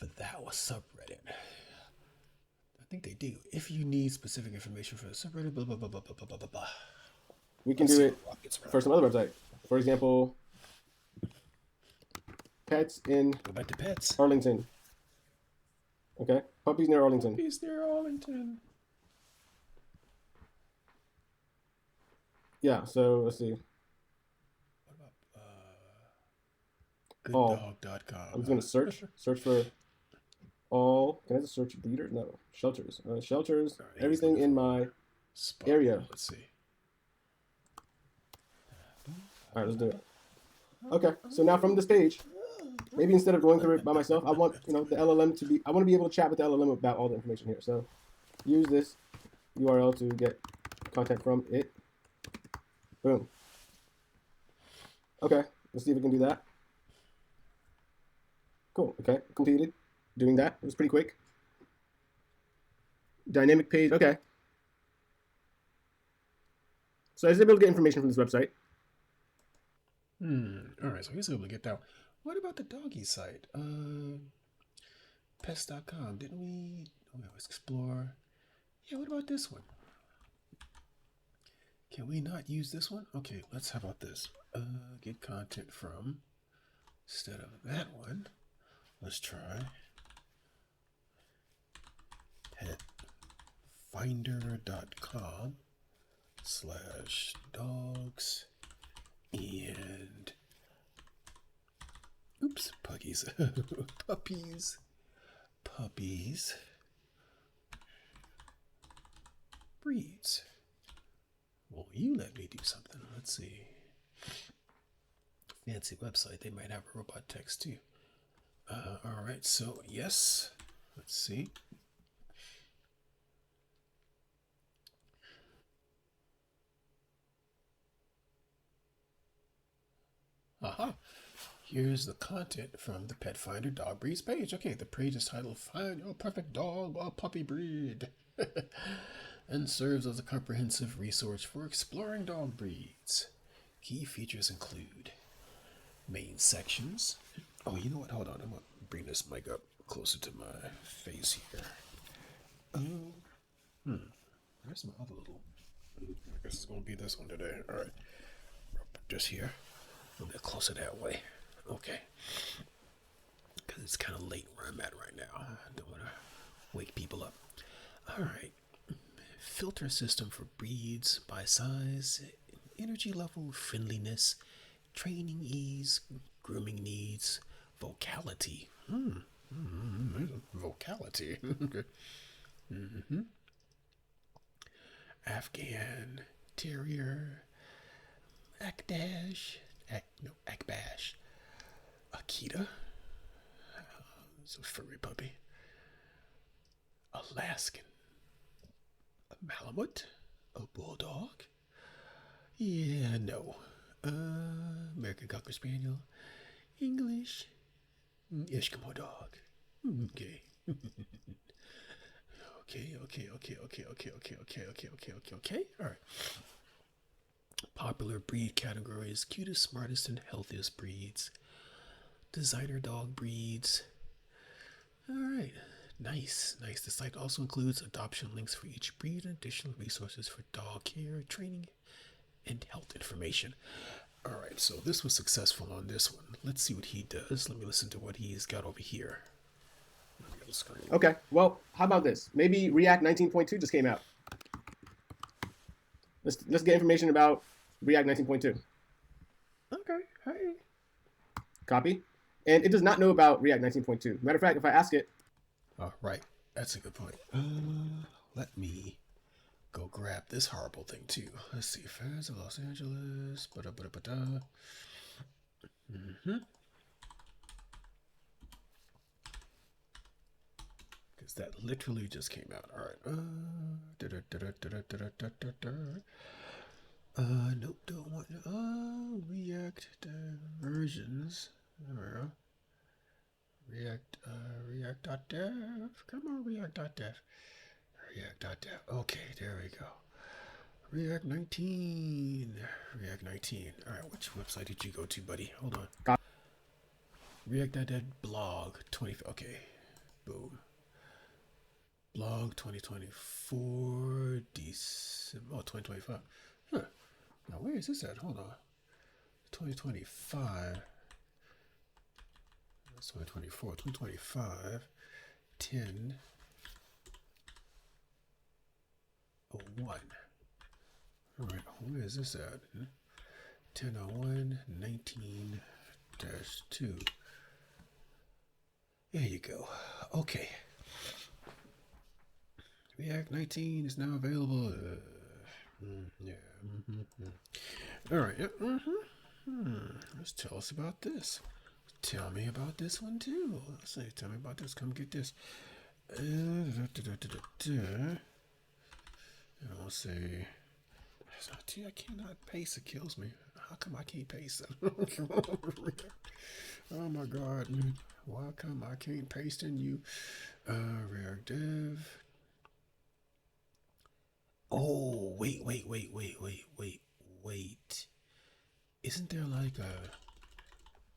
that subreddit. I think they do. If you need specific information for the subreddit, blah blah blah blah blah blah blah blah. We can do it for some other website. For example, pets in Go back to pets. Arlington. Okay, puppies near Arlington. Puppies near Arlington. Yeah. So let's see. What about gooddog.com? I'm just gonna search for all. Can I just search breeders? No, shelters. Shelters. Everything in my area. Let's see. All right, let's do it. Okay, so now from this page, maybe instead of going through it by myself, I want the LLM to be. I want to be able to chat with the LLM about all the information here. So use this URL to get content from it. Boom. Okay, let's see if we can do that. Cool. Okay, completed. Doing that. It was pretty quick. Dynamic page. Okay. So I was able to get information from this website. All right, so he's able to get that. What about the doggy site? Pets.com. Didn't we? Let's explore. Yeah, what about this one? Can we not use this one? Okay, how about this? Get content from, instead of that one, let's try petfinder.com/dogs and puppies. Puppies breeds. Well, you let me do something. Let's see. Fancy website. They might have a robot text too. All right. So yes. Let's see. Aha. Here's the content from the Pet Finder dog breeds page. Okay, the page is titled Find Your Perfect Dog or Puppy Breed and serves as a comprehensive resource for exploring dog breeds. Key features include main sections. Oh, you know what? Hold on. I'm going to bring this mic up closer to my face here. Where's my other little... I guess it's going to be this one today. All right. I'll put this here. A little bit closer that way. Okay. Because it's kind of late where I'm at right now. I don't want to wake people up. All right. Filter system for breeds by size. energy level, friendliness, training ease, grooming needs, vocality. Vocality. Afghan Terrier, Akbash, Akita. It's a furry puppy. Alaskan, a Malamute, a Bulldog. Yeah, no. American Cocker Spaniel, English, Eskimo Dog. Okay. Okay. All right. Popular breed categories: cutest, smartest, and healthiest breeds. Designer dog breeds. All right. Nice. The site also includes adoption links for each breed and additional resources for dog care, training, and health information. All right, so this was successful on this one. Let's see what he does. Let me listen to what he's got over here. Okay, well, how about this? Maybe React 19.2 just came out. Let's get information about React 19.2. Okay, hey. Copy. And it does not know about React 19.2. Matter of fact, if I ask it... All right, that's a good point. Let me go grab this horrible thing too. Let's see, fans of Los Angeles. Because that literally just came out. All right. Nope, don't want React versions. React.dev. Come on, React.dev. React.dev. Okay, there we go. React 19. React 19. All right, which website did you go to, buddy? Hold on. React.dev blog 20. Okay, boom. Blog 2024 December. Oh, 2025. Huh. Now, where is this at? Hold on. 2025. That's 2024. 2025. 10. 01. All right, where is this at? 1001 19-2. There you go. Okay. React 19 is now available. All right. Let's tell us about this. Tell me about this one too. Let's say, tell me about this. Come get this. And I'll say, I cannot paste. It kills me. How come I can't paste it? Oh my God, man. Why come I can't paste in you? React Dev. Oh, wait. Isn't there like a...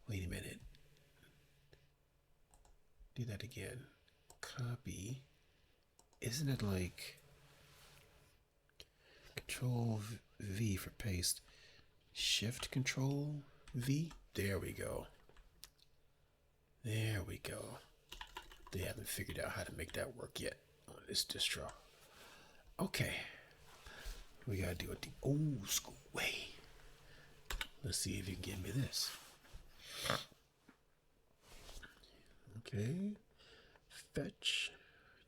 Wait a minute. Do that again. Copy. Isn't it like... Control V for paste. Shift Control V? There we go. There we go. They haven't figured out how to make that work yet on this distro. Okay. We gotta do it the old school way. Let's see if you can give me this. Okay. Fetch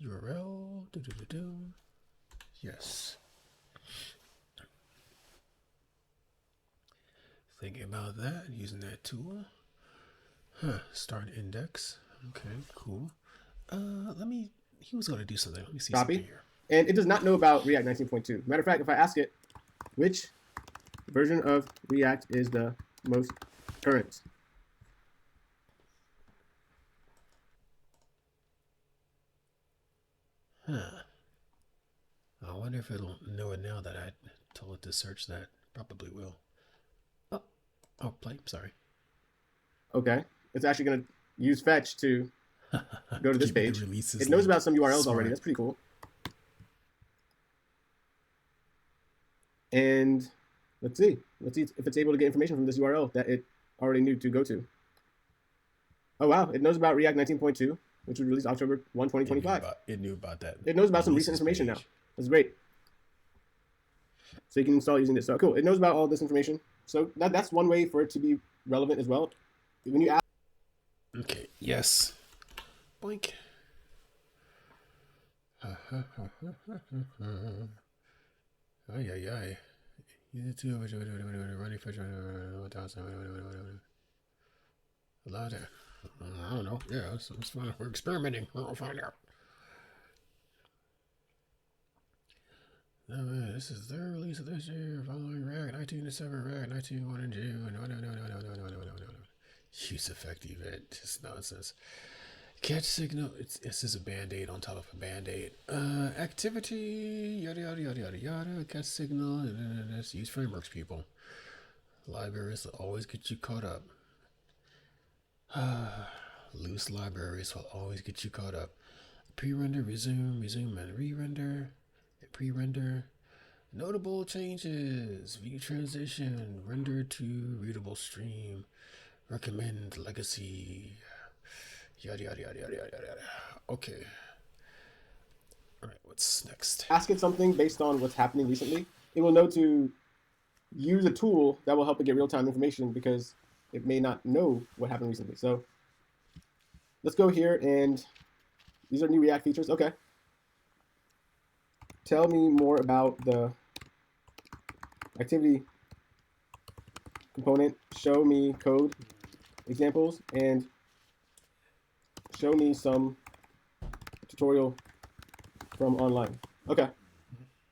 URL. Yes. Thinking about that, using that tool. Start index. Okay, cool. He was gonna do something. Let me see something here. And it does not know about React 19.2. Matter of fact, if I ask it, which version of React is the most current? I wonder if it'll know it now that I told it to search that. Probably will. Oh, play. Sorry. Okay. It's actually going to use fetch to go to this page. It knows about some URLs already. That's pretty cool. And let's see if it's able to get information from this URL that it already knew to go to. Oh, wow. It knows about React 19.2, which was released October 1, 2025. It knew about that. It knows about some recent information now. That's great. So you can install it using this. So cool. It knows about all this information. So that's one way for it to be relevant as well. When you ask. Okay, yes. Boink. Ay, ay, ay. I don't know. Yeah, it's fine. We're experimenting. We'll find out. This is their release of this year, following React 19 December, React 19.1 in June. No. Use effect event. Just nonsense. Catch signal. This is a band-aid on top of a band-aid. Activity. Yada yada yada yada yada. Catch signal. Let's use frameworks, people. Libraries will always get you caught up. Loose libraries will always get you caught up. Pre-render, resume, and re-render. Pre-render. Notable changes. View transition. Render to readable stream. Recommend legacy. Yada yada yada yada yada yada. Okay. All right. What's next? Ask it something based on what's happening recently. It will know to use a tool that will help it get real-time information because it may not know what happened recently. So let's go here, and these are new React features. Okay. Tell me more about the activity component. Show me code examples and show me some tutorial from online. Okay.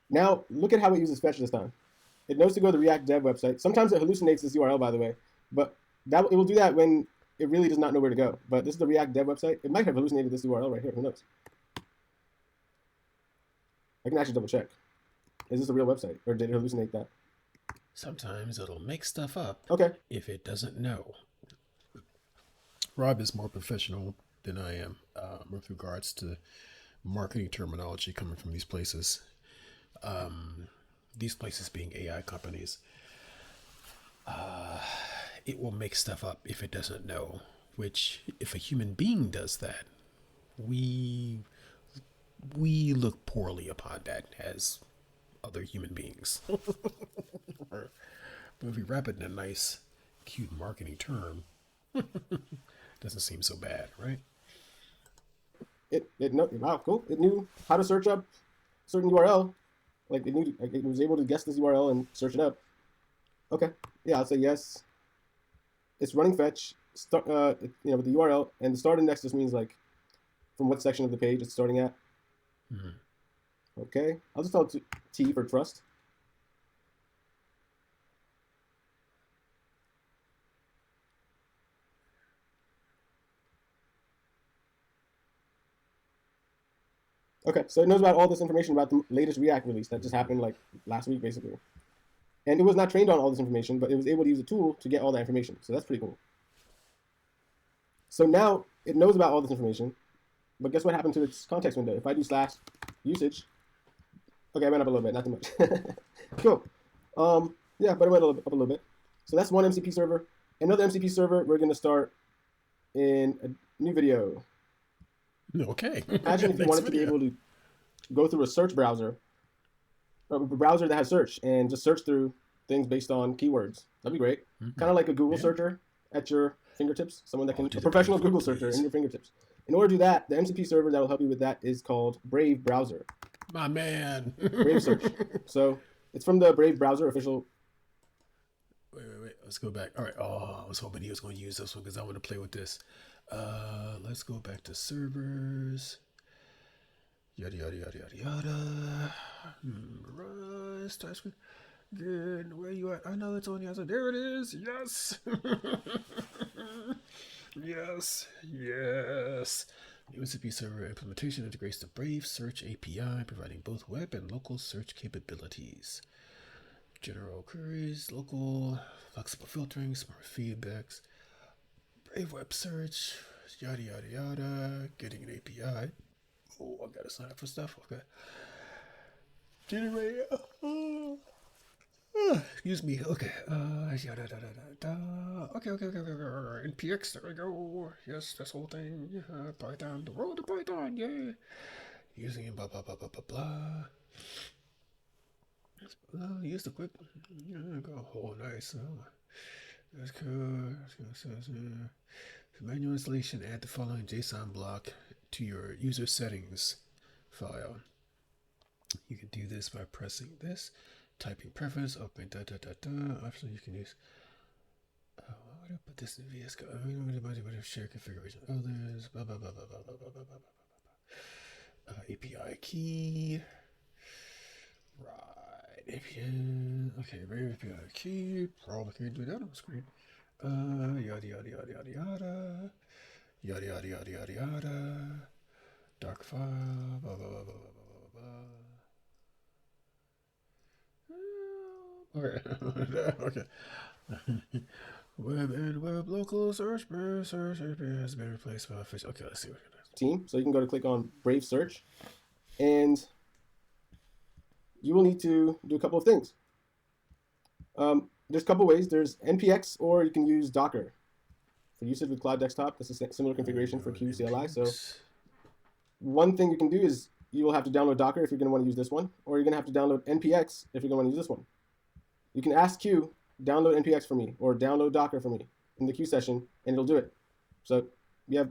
Now look at how it uses fetch this time. It knows to go to the React dev website. Sometimes it hallucinates this URL, by the way, but it will do that when it really does not know where to go. But this is the React dev website. It might have hallucinated this URL right here. Who knows? I can actually double check. Is this a real website, or did it hallucinate that? Sometimes it'll make stuff up. Okay. If it doesn't know. Rob is more professional than I am with regards to marketing terminology coming from these places. These places being AI companies. It will make stuff up if it doesn't know, which if a human being does that, we look poorly upon that as other human beings. But if we wrap it in a nice, cute marketing term, doesn't seem so bad, right? Wow, cool. It knew how to search up certain URL. Like it was able to guess this URL and search it up. Okay, yeah, I'll say yes. It's running fetch. Start, with the URL, and the start index just means like from what section of the page it's starting at. Mm-hmm. Okay, I'll just tell T for trust. Okay, so it knows about all this information about the latest React release that just happened like last week, basically. And it was not trained on all this information, but it was able to use a tool to get all that information. So that's pretty cool. So now it knows about all this information, but guess what happened to its context window? If I do /usage, okay, I went up a little bit, not too much. Cool. Yeah, but I went up a little bit. So that's one MCP server. Another MCP server, we're going to start in a new video. Okay. Imagine if you wanted to be able to go through a search browser, a browser that has search, and just search through things based on keywords. That'd be great. Mm-hmm. Kind of like a Google searcher at your fingertips. Someone that can, a professional Google searcher in your fingertips. In order to do that, the MCP server that will help you with that is called Brave Browser. My man. Brave Search. So it's from the Brave Browser official. Wait. Let's go back. All right. Oh, I was hoping he was going to use this one because I want to play with this. Let's go back to servers. Yada yada yada yada yada. Start screen. Good. Where you at? I know it's on the outside. There it is. Yes. Yes. New MCP server implementation integrates the Brave Search API, providing both web and local search capabilities. General queries, local, flexible filtering, smart feedbacks, Brave Web Search, yada yada yada, getting an API. Oh, I gotta sign up for stuff. Okay. Generate. Excuse me. Okay. Yada da da da da. Okay. NPX. There we go. Yes, this whole thing. Yeah. Python. The world of Python. Yeah. Using blah blah blah blah blah blah. Use the quick. Go. Oh, nice. Oh, that's good. For manual installation, add the following JSON block to your user settings file. You can do this by pressing this, typing preference, open Option you can use. What do I put this in VS Code? Share configuration others. API key. Right. API. Okay, API key. Probably can't do that on the screen. Yada yada yada yada yada. Yada yada yada yada yada. Dark file. Blah blah blah blah blah blah blah. Okay. Okay. Web and web local search API has been replaced by official. Okay, let's see what it is. Team. So you can go to click on Brave Search, and you will need to do a couple of things. There's a couple ways. There's NPX, or you can use Docker for usage with Cloud Desktop. That's a similar configuration for QCLI. So one thing you can do is you will have to download Docker if you're going to want to use this one, or you're going to have to download NPX if you're going to want to use this one. You can ask Q, download NPX for me, or download Docker for me in the Q session, and it'll do it. So you have,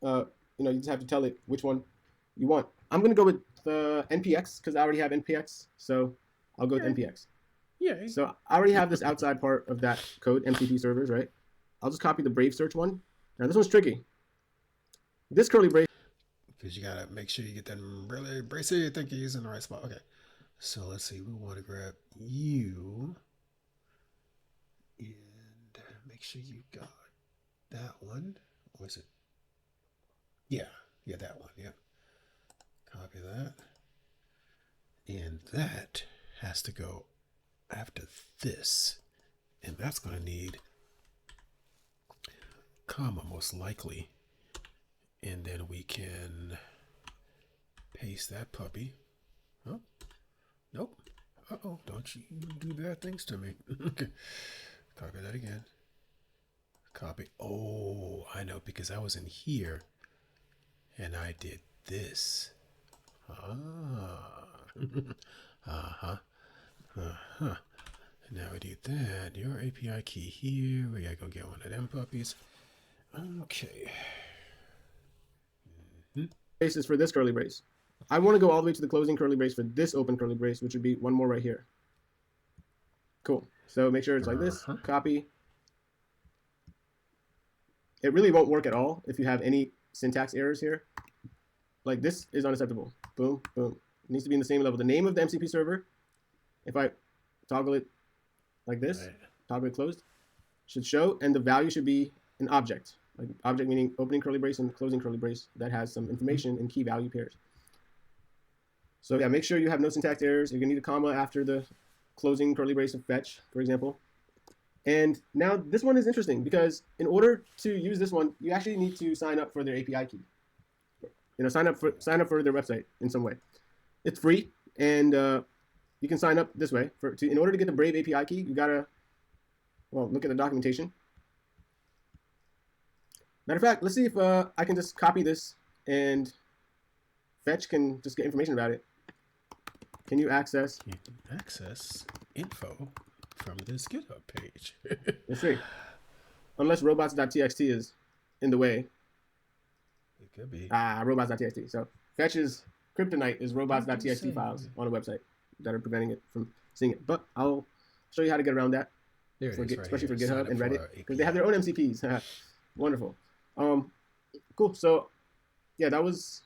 you just have to tell it which one you want. I'm going to go with the NPX because I already have NPX, so I'll go with NPX. Yeah. So I already have this outside part of that code, MCP servers, right? I'll just copy the Brave Search one. Now this one's tricky. This curly brace. Because you gotta make sure you get that really bracy. I think you're using the right spot. Okay. So let's see. We want to grab you. And make sure you got that one. Or is it? Yeah, that one. Yeah. Copy that. And that has to go after this. And that's going to need comma most likely. And then we can paste that puppy. Oh, nope. Uh-oh, don't you do bad things to me. Okay. Copy that again. Copy. Oh, I know, because I was in here and I did this. Uh-huh. Now we do that. Your API key here. We gotta go get one of them puppies. Okay. Brace is for this curly brace. I want to go all the way to the closing curly brace for this open curly brace, which would be one more right here. Cool. So make sure it's like this. Copy. It really won't work at all if you have any syntax errors here. Like this is unacceptable. Boom, boom. It needs to be in the same level. The name of the MCP server, if I toggle it like this, right, toggle it closed, should show, and the value should be an object. Like object meaning opening curly brace and closing curly brace that has some information in key value pairs. So yeah, make sure you have no syntax errors. You're gonna need a comma after the closing curly brace of fetch, for example. And now this one is interesting because in order to use this one, you actually need to sign up for their API key. Sign up for their website in some way. It's free, and you can sign up this way. In order to get the Brave API key, you gotta look at the documentation. Matter of fact, let's see if I can just copy this and Fetch can just get information about it. Can you access? You can access info from this GitHub page. Let's see. Unless robots.txt is in the way. It could be. Robots.txt. So Fetch's kryptonite is robots.txt files on a website that are preventing it from seeing it. But I'll show you how to get around that, especially for GitHub and Reddit, because they have their own MCPs. Wonderful. Cool. So yeah, that was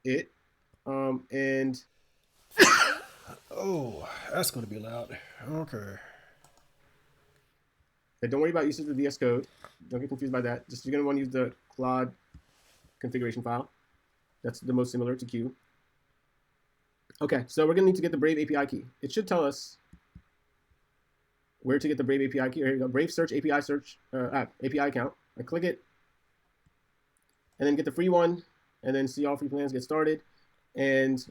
it. And oh, that's going to be loud. Okay. Don't worry about usage of VS Code. Don't get confused by that. Just you're going to want to use the Claude configuration file. That's the most similar to Q. Okay, so we're going to need to get the Brave API key. It should tell us where to get the Brave API key. Here you go. Brave search API API account. I click it, and then get the free one, and then see all free plans, get started. And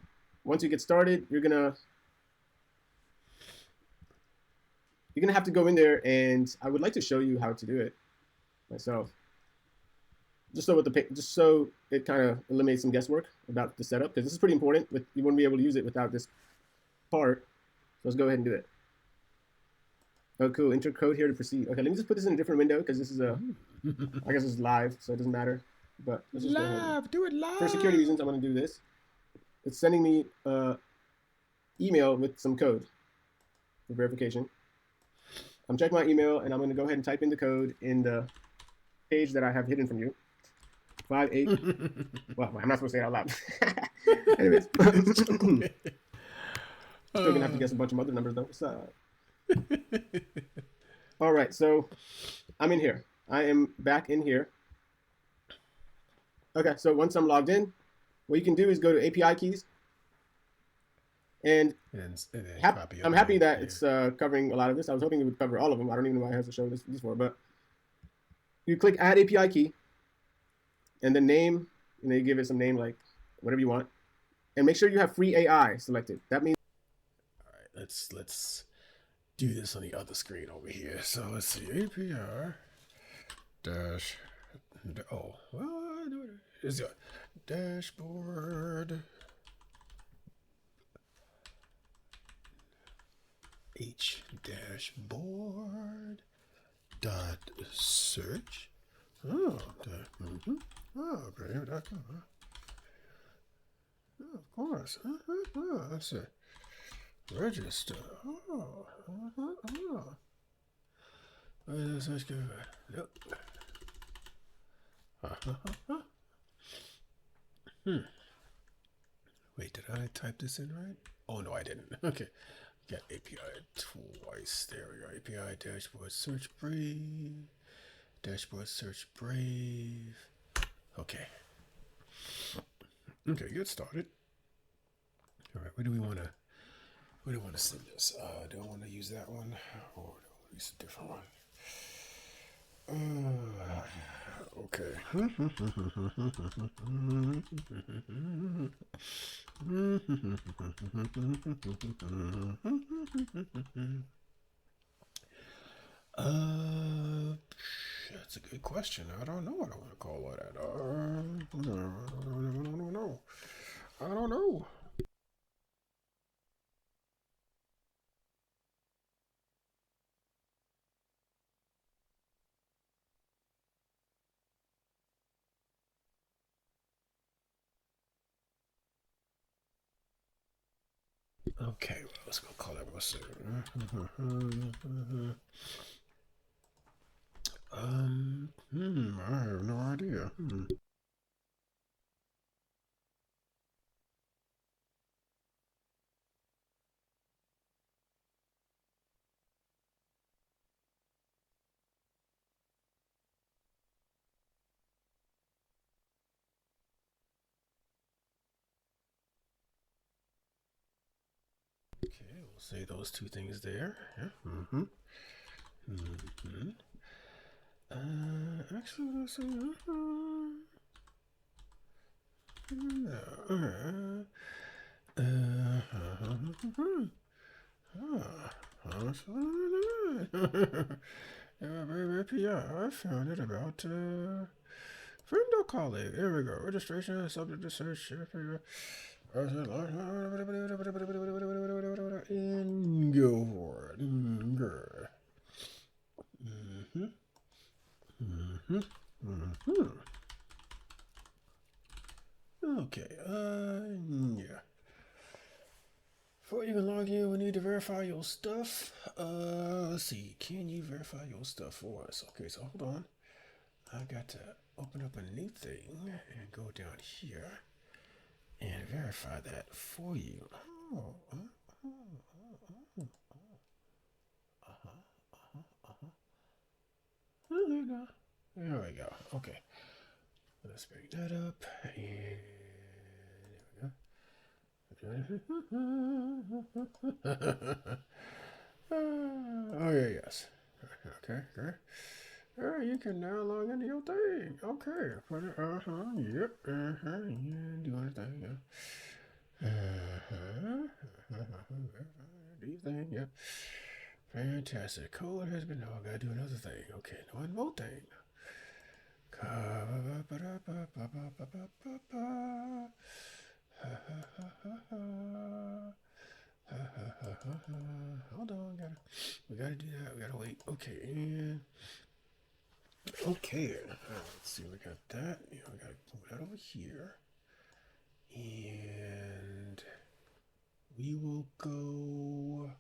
once you get started, you're gonna have to go in there, and I would like to show you how to do it myself, just so it kind of eliminates some guesswork about the setup, because this is pretty important. You wouldn't be able to use it without this part. So let's go ahead and do it. Oh, cool. Enter code here to proceed. Okay, let me just put this in a different window because this is I guess it's live, so it doesn't matter. But let's just go ahead and, Do it live. for security reasons, I'm going to do this. It's sending me email with some code for verification. I'm checking my email, and I'm going to go ahead and type in the code in the page that I have hidden from you. 58. Well, I'm not supposed to say it out loud. Anyways. Still going to have to guess a bunch of other numbers, though. So, all right, so I'm in here. I am back in here. Okay, so once I'm logged in, what you can do is go to API keys. And I'm happy that it's covering a lot of this. I was hoping it would cover all of them. I don't even know why it has to show this for, but you click Add API Key, and then name, and then you give it some name like whatever you want, and make sure you have free AI selected. That means. All right, let's do this on the other screen over here. So let's see, API dash. Oh, well, is it dashboard? H dashboard dot search. Oh, oh, brave.com. Oh, of course. That's it. Register. Let's go. Yep. Wait, did I type this in right? Oh no, I didn't. Okay. Got API twice. There we go. API dashboard search Brave. Dashboard search Brave. Okay. Okay, get started. All right, where do we want to send this? Do I want to use that one, or do I want to use a different one? Okay. That's a good question. I don't know what I want to call it. I don't know. Okay, well, let's go call that what's it? I have no idea. Okay, we'll say those two things there. Yeah. Actually, let's say. API. I found it about friend or colleague. There we go. Registration, subject to search. And go for it. Okay, yeah. Before you can log in, we need to verify your stuff. Let's see. Can you verify your stuff for us? Okay, so hold on. I got to open up a new thing and go down here and verify that for you. There we go. There we go. Okay. Let's bring that up. And there we go. Oh, yeah, yes. Okay, okay. You can now log into your thing. Okay. Yep. Yeah, do anything, yeah. These things, yep. Fantastic. Code has been. Oh, I gotta do another thing. Okay, one more thing. we gotta do that. We gotta wait. Okay, and okay. Let's see. We got that. Yeah, we gotta move that over here, and we will go.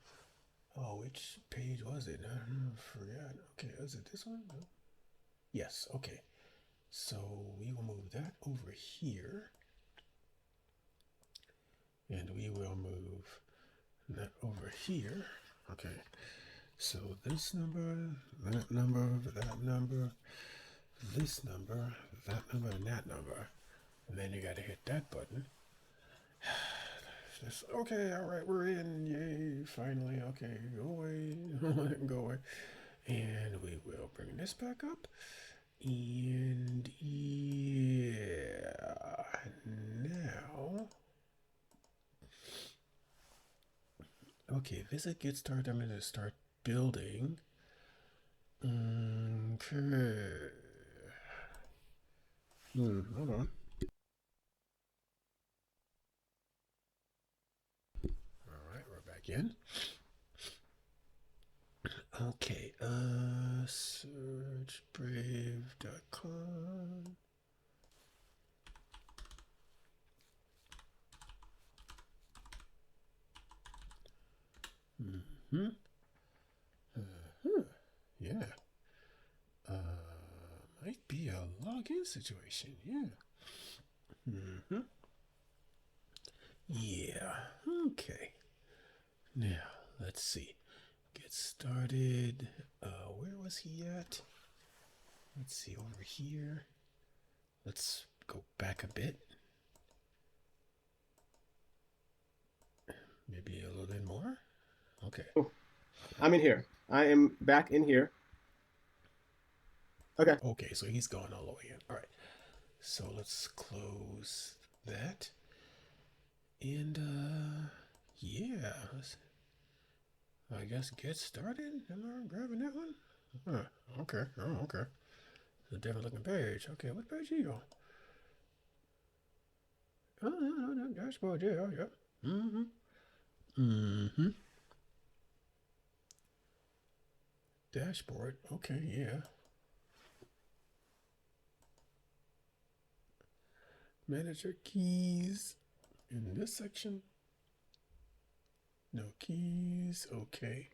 Oh, which page was it? I forgot. Okay, was it this one? No. Yes. Okay. So we will move that over here, and we will move that over here. Okay. So this number, that number, that number, this number, that number, and that number. And then you gotta hit that button. Just, okay, all right, we're in. Yay, finally. Okay, go away. Go away. And we will bring this back up. And yeah, now. Okay, visit get started. I'm going to start building. Okay. Hold on. All right, we're back in. Okay, search brave.com. Yeah. Might be a login situation. Yeah. Yeah. Okay. Now, let's see. Get started. Where was he at? Let's see, over here. Let's go back a bit. Maybe a little bit more. Okay. I'm in here. I am back in here. Okay. Okay, so he's going all the way in. All right. So let's close that. And, yeah. I guess get started. Am I grabbing that one? Huh. Okay. Oh, okay. It's a different looking page. Okay, what page are you on? Oh, no, dashboard. Yeah, yeah. Dashboard. Okay, yeah. Manager keys in this section. No keys. Okay.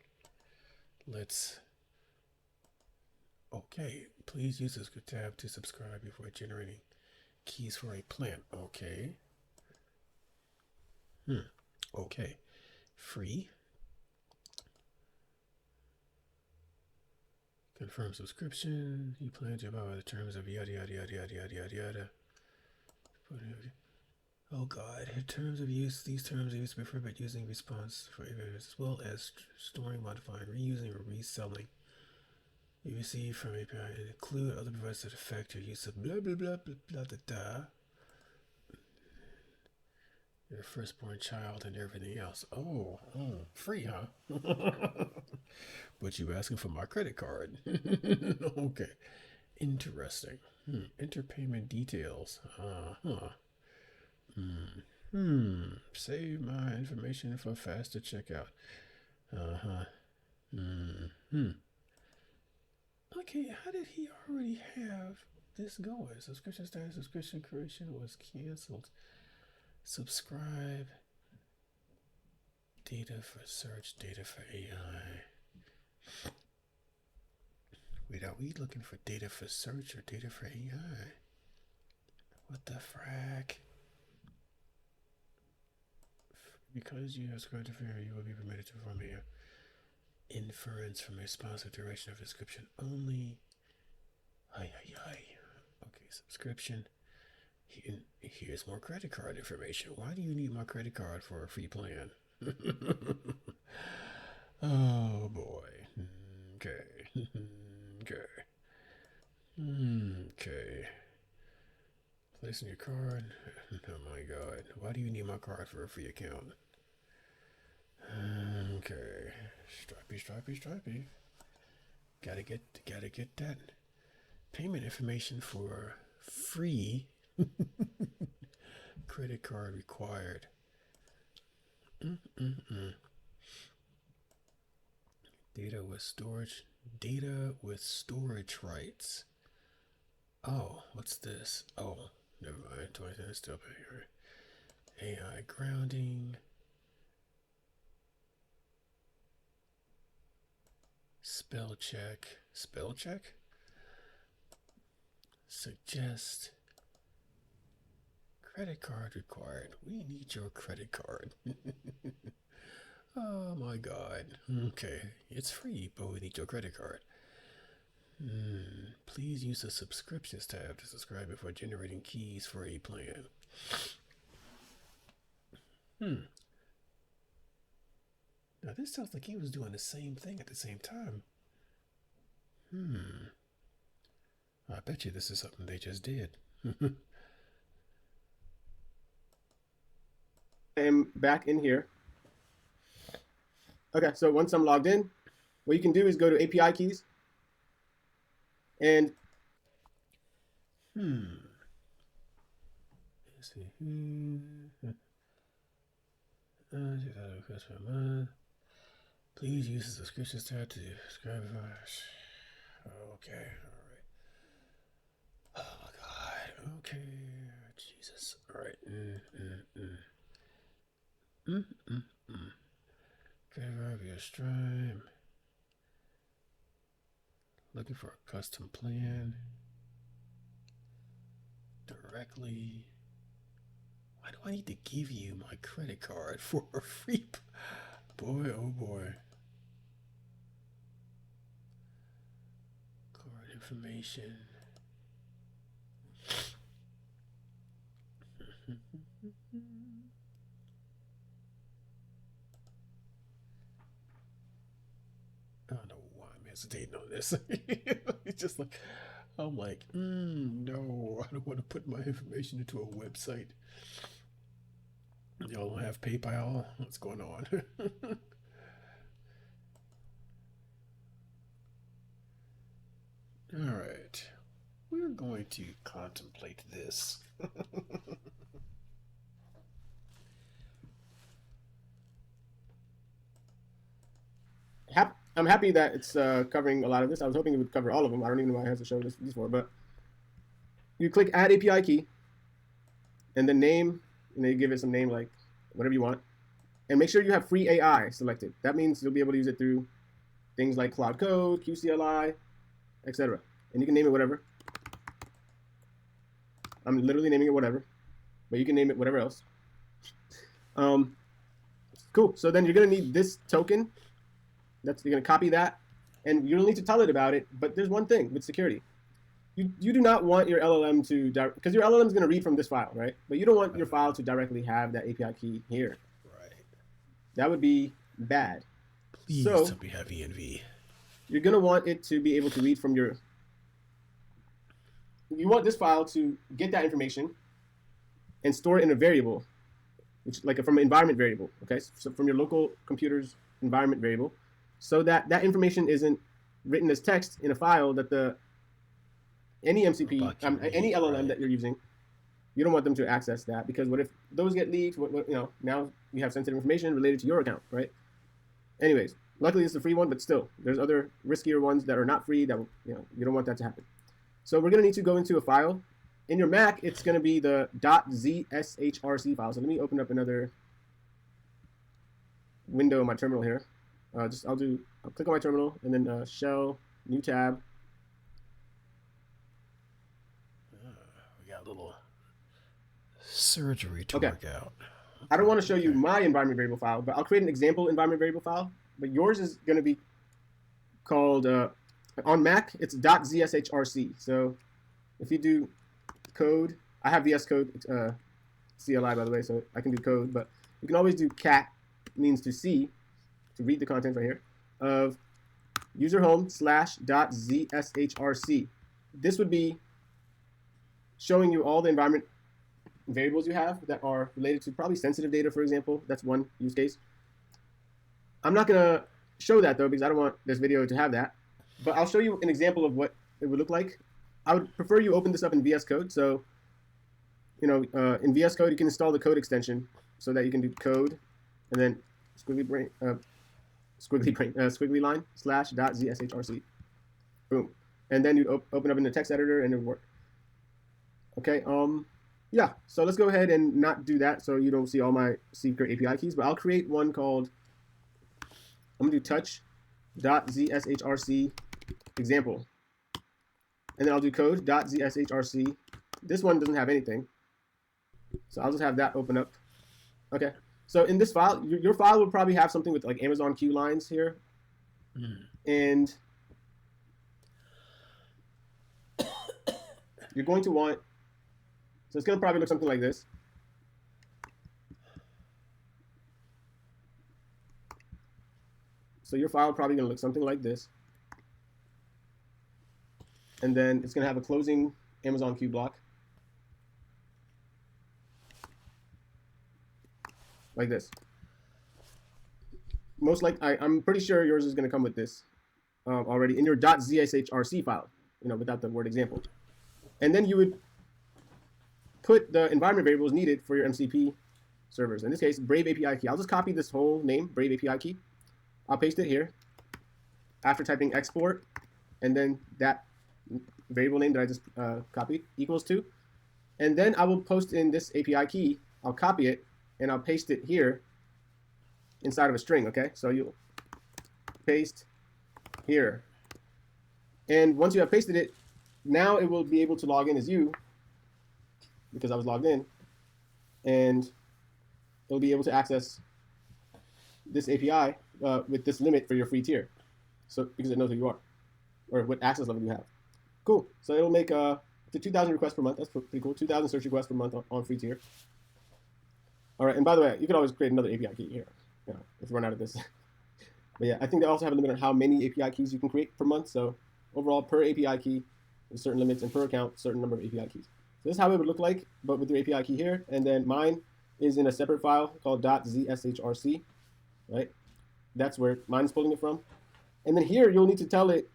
Let's. Okay. Please use this tab to subscribe before generating keys for a plan. Okay. Okay. Free. Confirm subscription. You plan to abide by the terms of yada yada yada yada yada yada yada. Oh God! In terms of use, these terms are used to be prohibit using response for events as well as storing, modifying, reusing, or reselling. You receive from API and include other providers that affect your use of blah blah blah blah blah da da. Your firstborn child and everything else. Oh, free, huh? But you asking for my credit card? Okay, interesting. Enter payment details. Save my information for faster checkout. Okay, how did he already have this going? Subscription status, subscription creation was canceled. Subscribe. Data for search, data for AI. Wait, are we looking for data for search or data for AI? What the frack? Because you have subscribed to Fair, you will be permitted to perform inference from a sponsored duration of description only. Okay, subscription. Here's more credit card information. Why do you need my credit card for a free plan? Oh boy. Okay. Okay. Placing your card. Oh my God. Why do you need my card for a free account? Okay. Stripey. Gotta get that payment information for free. Credit card required. Data with storage. Data with storage rights. Oh, what's this? Oh, never mind. 20 minutes still here. AI grounding. Spell check. Spell check? Suggest. Credit card required. We need your credit card. Oh my god. Okay, it's free, but we need your credit card. Please use the subscriptions tab to subscribe before generating keys for a plan. Now this sounds like he was doing the same thing at the same time. I bet you this is something they just did. I am back in here. Okay, so once I'm logged in, what you can do is go to API keys and Let's see. Please use the subscriptions tab to subscribe. Okay, alright. Oh my god. Okay. Jesus. Alright. Okay, via Stripe. Looking for a custom plan. Directly. Why do I need to give you my credit card for a free? Boy, oh boy. Card information. I don't know why I'm hesitating on this. It's just like, I'm like, no, I don't want to put my information into a website. Y'all don't have PayPal? What's going on? All right, we're going to contemplate this. I'm happy that it's covering a lot of this. I was hoping it would cover all of them. I don't even know why it has to show these for, but you click Add API Key, and the name, and you give it some name like whatever you want, and make sure you have free AI selected. That means you'll be able to use it through things like Cloud Code, QCLI, etc. And you can name it whatever. I'm literally naming it whatever, but you can name it whatever else. Cool. So then you're gonna need this token. You're gonna copy that, and you don't need to tell it about it. But there's one thing with security. You do not want your LLM to, because your LLM is going to read from this file, right? But you don't want your file to directly have that API key here. Right. That would be bad. Please don't be heavy env. You're going to want it to be able to read from your, you want this file to get that information and store it in a variable, which like from an environment variable, okay? So from your local computer's environment variable, so that that information isn't written as text in a file that any MCP, any LLM that you're using, you don't want them to access that, because what if those get leaked? Now you have sensitive information related to your account, right? Anyways, luckily it's a free one, but still, there's other riskier ones that are not free that you don't want that to happen. So we're gonna need to go into a file. In your Mac, it's gonna be the .zshrc file. So let me open up another window in my terminal here. I'll click on my terminal and then shell, new tab. We got a little surgery to work out. I don't want to show you my environment variable file, but I'll create an example environment variable file. But yours is going to be called, on Mac, it's .zshrc. So if you do code, I have VS Code CLI, by the way, so I can do code, but you can always do cat, means to see, to read the content right here, of user home /.zshrc. This would be showing you all the environment variables you have that are related to probably sensitive data, for example. That's one use case. I'm not going to show that, though, because I don't want this video to have that. But I'll show you an example of what it would look like. I would prefer you open this up in VS Code. So, in VS Code, you can install the code extension so that you can do code and then squiggly line slash dot ZSHRC. Boom. And then you open up in the text editor and it will work. Okay, yeah, so let's go ahead and not do that so you don't see all my secret API keys, but I'll create one called, I'm gonna do touch.zshrc example. And then I'll do code.zshrc. This one doesn't have anything. So I'll just have that open up. Okay, so in this file, your file will probably have something with like Amazon Q lines here. And you're going to want, so it's going to probably look something like this. So your file is probably going to look something like this. And then it's going to have a closing Amazon Q block. Like this. Most likely, I'm pretty sure yours is going to come with this already in your .zshrc file, without the word example. And then you would put the environment variables needed for your MCP servers. In this case, Brave API key. I'll just copy this whole name, Brave API key. I'll paste it here after typing export, and then that variable name that I just copied equals to. And then I will post in this API key. I'll copy it, and I'll paste it here inside of a string, okay? So you'll paste here. And once you have pasted it, now it will be able to log in as you, because I was logged in, and it'll be able to access this API with this limit for your free tier. So because it knows who you are, or what access level you have. Cool. So it'll make the 2,000 requests per month. That's pretty cool. 2,000 search requests per month on free tier. All right. And by the way, you can always create another API key here, if you run out of this. But yeah, I think they also have a limit on how many API keys you can create per month. So overall, per API key, there's certain limits, and per account, certain number of API keys. So this is how it would look like, but with your API key here. And then mine is in a separate file called .zshrc, right? That's where mine's pulling it from. And then here, you'll need to tell it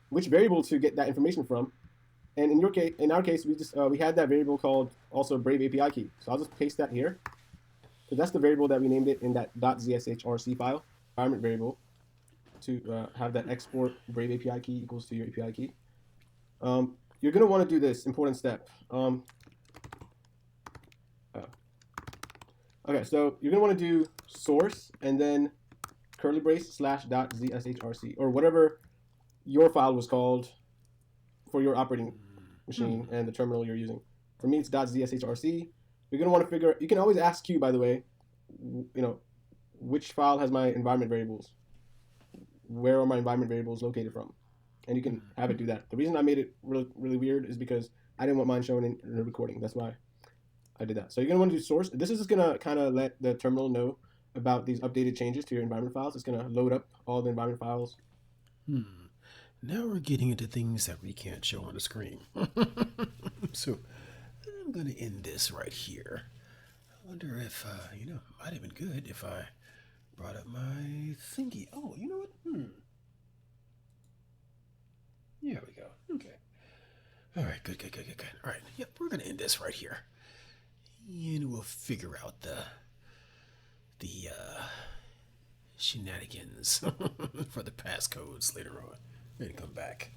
which variable to get that information from. And in our case, we had that variable called also Brave API key. So I'll just paste that here. So that's the variable that we named it in that .zshrc file, environment variable, to have that export Brave API key equals to your API key. You're going to want to do this important step. Okay, so you're going to want to do source and then curly brace slash .zshrc, or whatever your file was called for your operating machine and the terminal you're using. For me, it's .zshrc. You're going to want to figure, you can always ask Q, by the way, which file has my environment variables? Where are my environment variables located from? And you can have it do that. The reason I made it really, really weird is because I didn't want mine shown in the recording. That's why I did that. So you're going to want to do source. This is just going to kind of let the terminal know about these updated changes to your environment files. It's going to load up all the environment files. Now we're getting into things that we can't show on the screen. So I'm going to end this right here. I wonder if, it might have been good if I brought up my thingy. Oh, you know what? There we go. Okay. All right, good. All right, yep, we're going to end this right here. And we'll figure out the shenanigans for the passcodes later on. Ready to come back.